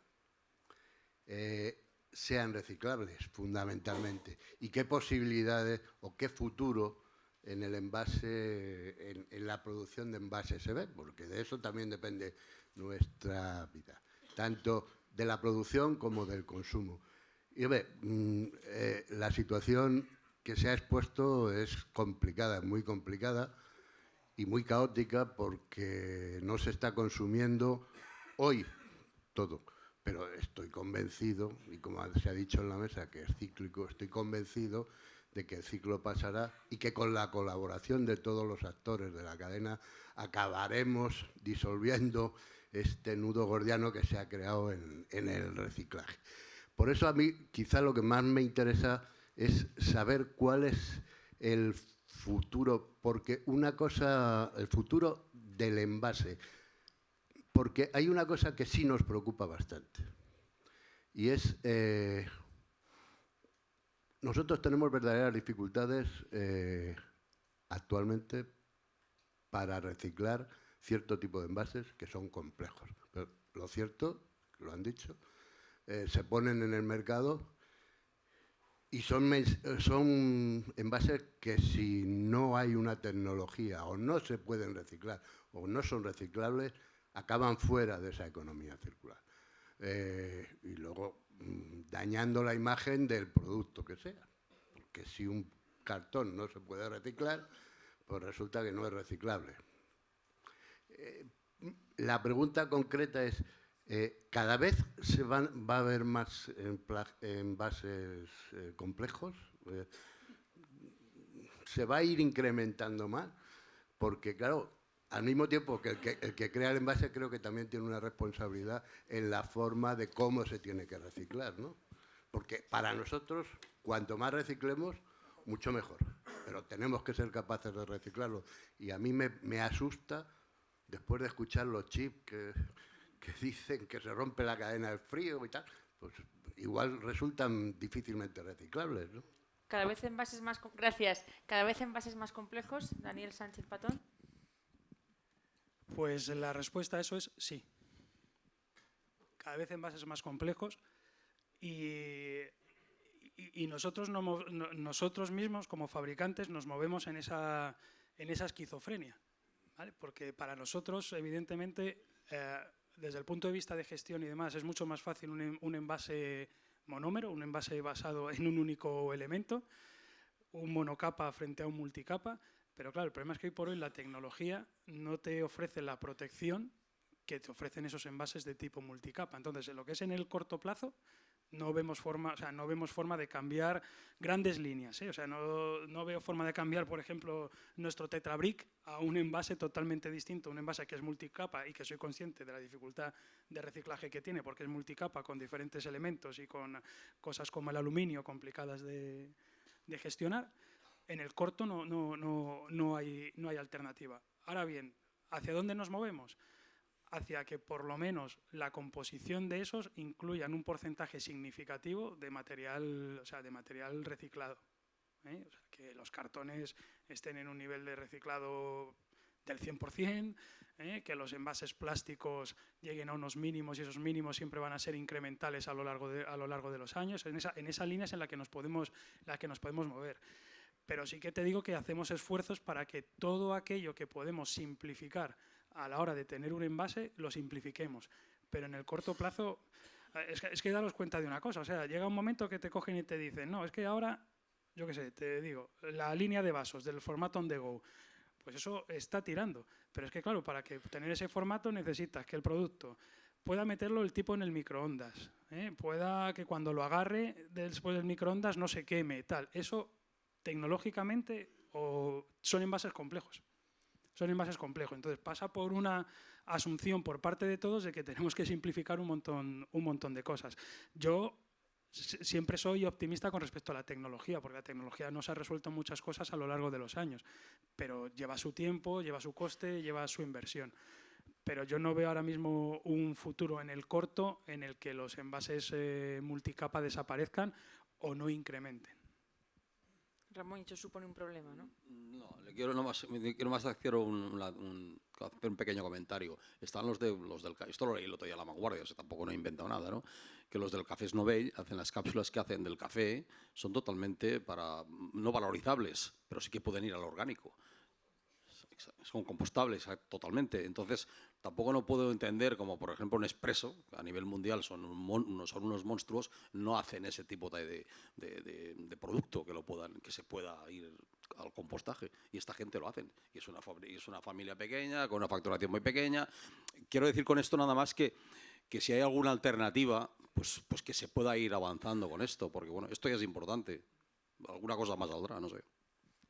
sean reciclables fundamentalmente, y qué posibilidades o qué futuro en el envase, en la producción de envases se ve, porque de eso también depende nuestra vida, tanto de la producción como del consumo. Y la situación que se ha expuesto es complicada, muy complicada y muy caótica, porque no se está consumiendo hoy todo. Pero estoy convencido, y como se ha dicho en la mesa, que es cíclico, estoy convencido de que el ciclo pasará y que con la colaboración de todos los actores de la cadena acabaremos disolviendo este nudo gordiano que se ha creado en el reciclaje. Por eso a mí quizá lo que más me interesa es saber cuál es el futuro, porque una cosa, el futuro del envase, porque hay una cosa que sí nos preocupa bastante, y es, nosotros tenemos verdaderas dificultades actualmente para reciclar cierto tipo de envases que son complejos. Pero lo cierto, lo han dicho, se ponen en el mercado y son envases que si no hay una tecnología o no se pueden reciclar o no son reciclables, acaban fuera de esa economía circular. Y luego dañando la imagen del producto que sea. Porque si un cartón no se puede reciclar, pues resulta que no es reciclable. La pregunta concreta es, ¿cada vez va a haber más envases complejos? ¿Se va a ir incrementando más? Porque, claro, al mismo tiempo que el que crea el envase creo que también tiene una responsabilidad en la forma de cómo se tiene que reciclar, ¿no? Porque para nosotros, cuanto más reciclemos, mucho mejor. Pero tenemos que ser capaces de reciclarlo. Y a mí me asusta, después de escuchar los chips que dicen que se rompe la cadena del frío y tal, pues igual resultan difícilmente reciclables, ¿no? Cada vez envases más... Gracias. Cada vez envases más complejos. Daniel Sánchez Patón. Pues la respuesta a eso es sí. Cada vez envases más complejos y nosotros mismos como fabricantes nos movemos en esa esquizofrenia, ¿vale? Porque para nosotros, evidentemente, desde el punto de vista de gestión y demás, es mucho más fácil un envase monómero, un envase basado en un único elemento, un monocapa frente a un multicapa. Pero claro, el problema es que hoy por hoy la tecnología no te ofrece la protección que te ofrecen esos envases de tipo multicapa. Entonces, en lo que es en el corto plazo, no vemos forma de cambiar grandes líneas, ¿eh? O sea, no veo forma de cambiar, por ejemplo, nuestro Tetrabric a un envase totalmente distinto, un envase que es multicapa y que soy consciente de la dificultad de reciclaje que tiene, porque es multicapa con diferentes elementos y con cosas como el aluminio complicadas de gestionar. En el corto no hay alternativa. Ahora bien, ¿hacia dónde nos movemos? Hacia que por lo menos la composición de esos incluyan un porcentaje significativo de material reciclado, ¿eh? O sea, que los cartones estén en un nivel de reciclado del 100%, que los envases plásticos lleguen a unos mínimos y esos mínimos siempre van a ser incrementales a lo largo de los años. En esa línea es en la que nos podemos mover. Pero sí que te digo que hacemos esfuerzos para que todo aquello que podemos simplificar a la hora de tener un envase, lo simplifiquemos. Pero en el corto plazo, es que daros cuenta de una cosa, o sea, llega un momento que te cogen y te dicen, no, es que ahora, yo qué sé, te digo, la línea de vasos del formato on the go, pues eso está tirando. Pero es que claro, para que tener ese formato necesitas que el producto pueda meterlo el tipo en el microondas, pueda que cuando lo agarre después del microondas no se queme, tal. Eso tecnológicamente son envases complejos. Son envases complejos. Entonces pasa por una asunción por parte de todos de que tenemos que simplificar un montón de cosas. Yo siempre soy optimista con respecto a la tecnología, porque la tecnología nos ha resuelto muchas cosas a lo largo de los años, pero lleva su tiempo, lleva su coste, lleva su inversión. Pero yo no veo ahora mismo un futuro en el corto en el que los envases multicapa desaparezcan o no incrementen. Ramón, eso supone un problema, ¿no? No, quiero hacer un pequeño comentario. Están los del esto lo leí el otro día en La Vanguardia, o sea, tampoco no he inventado nada, ¿no? Que los del Cafés Novell hacen las cápsulas que hacen del café, son totalmente no valorizables, pero sí que pueden ir al orgánico. son compostables totalmente. Entonces, tampoco no puedo entender como, por ejemplo, Nespresso, que a nivel mundial son unos monstruos, no hacen ese tipo de producto que se pueda ir al compostaje. Y esta gente lo hacen. Y es una familia pequeña, con una facturación muy pequeña. Quiero decir con esto nada más que si hay alguna alternativa, pues que se pueda ir avanzando con esto, porque bueno, esto ya es importante. Alguna cosa más saldrá, no sé.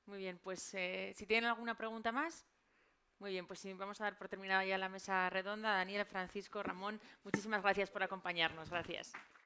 Muy bien, pues si tienen alguna pregunta más. Muy bien, pues sí, vamos a dar por terminada ya la mesa redonda. Daniel, Francisco, Ramón, muchísimas gracias por acompañarnos. Gracias.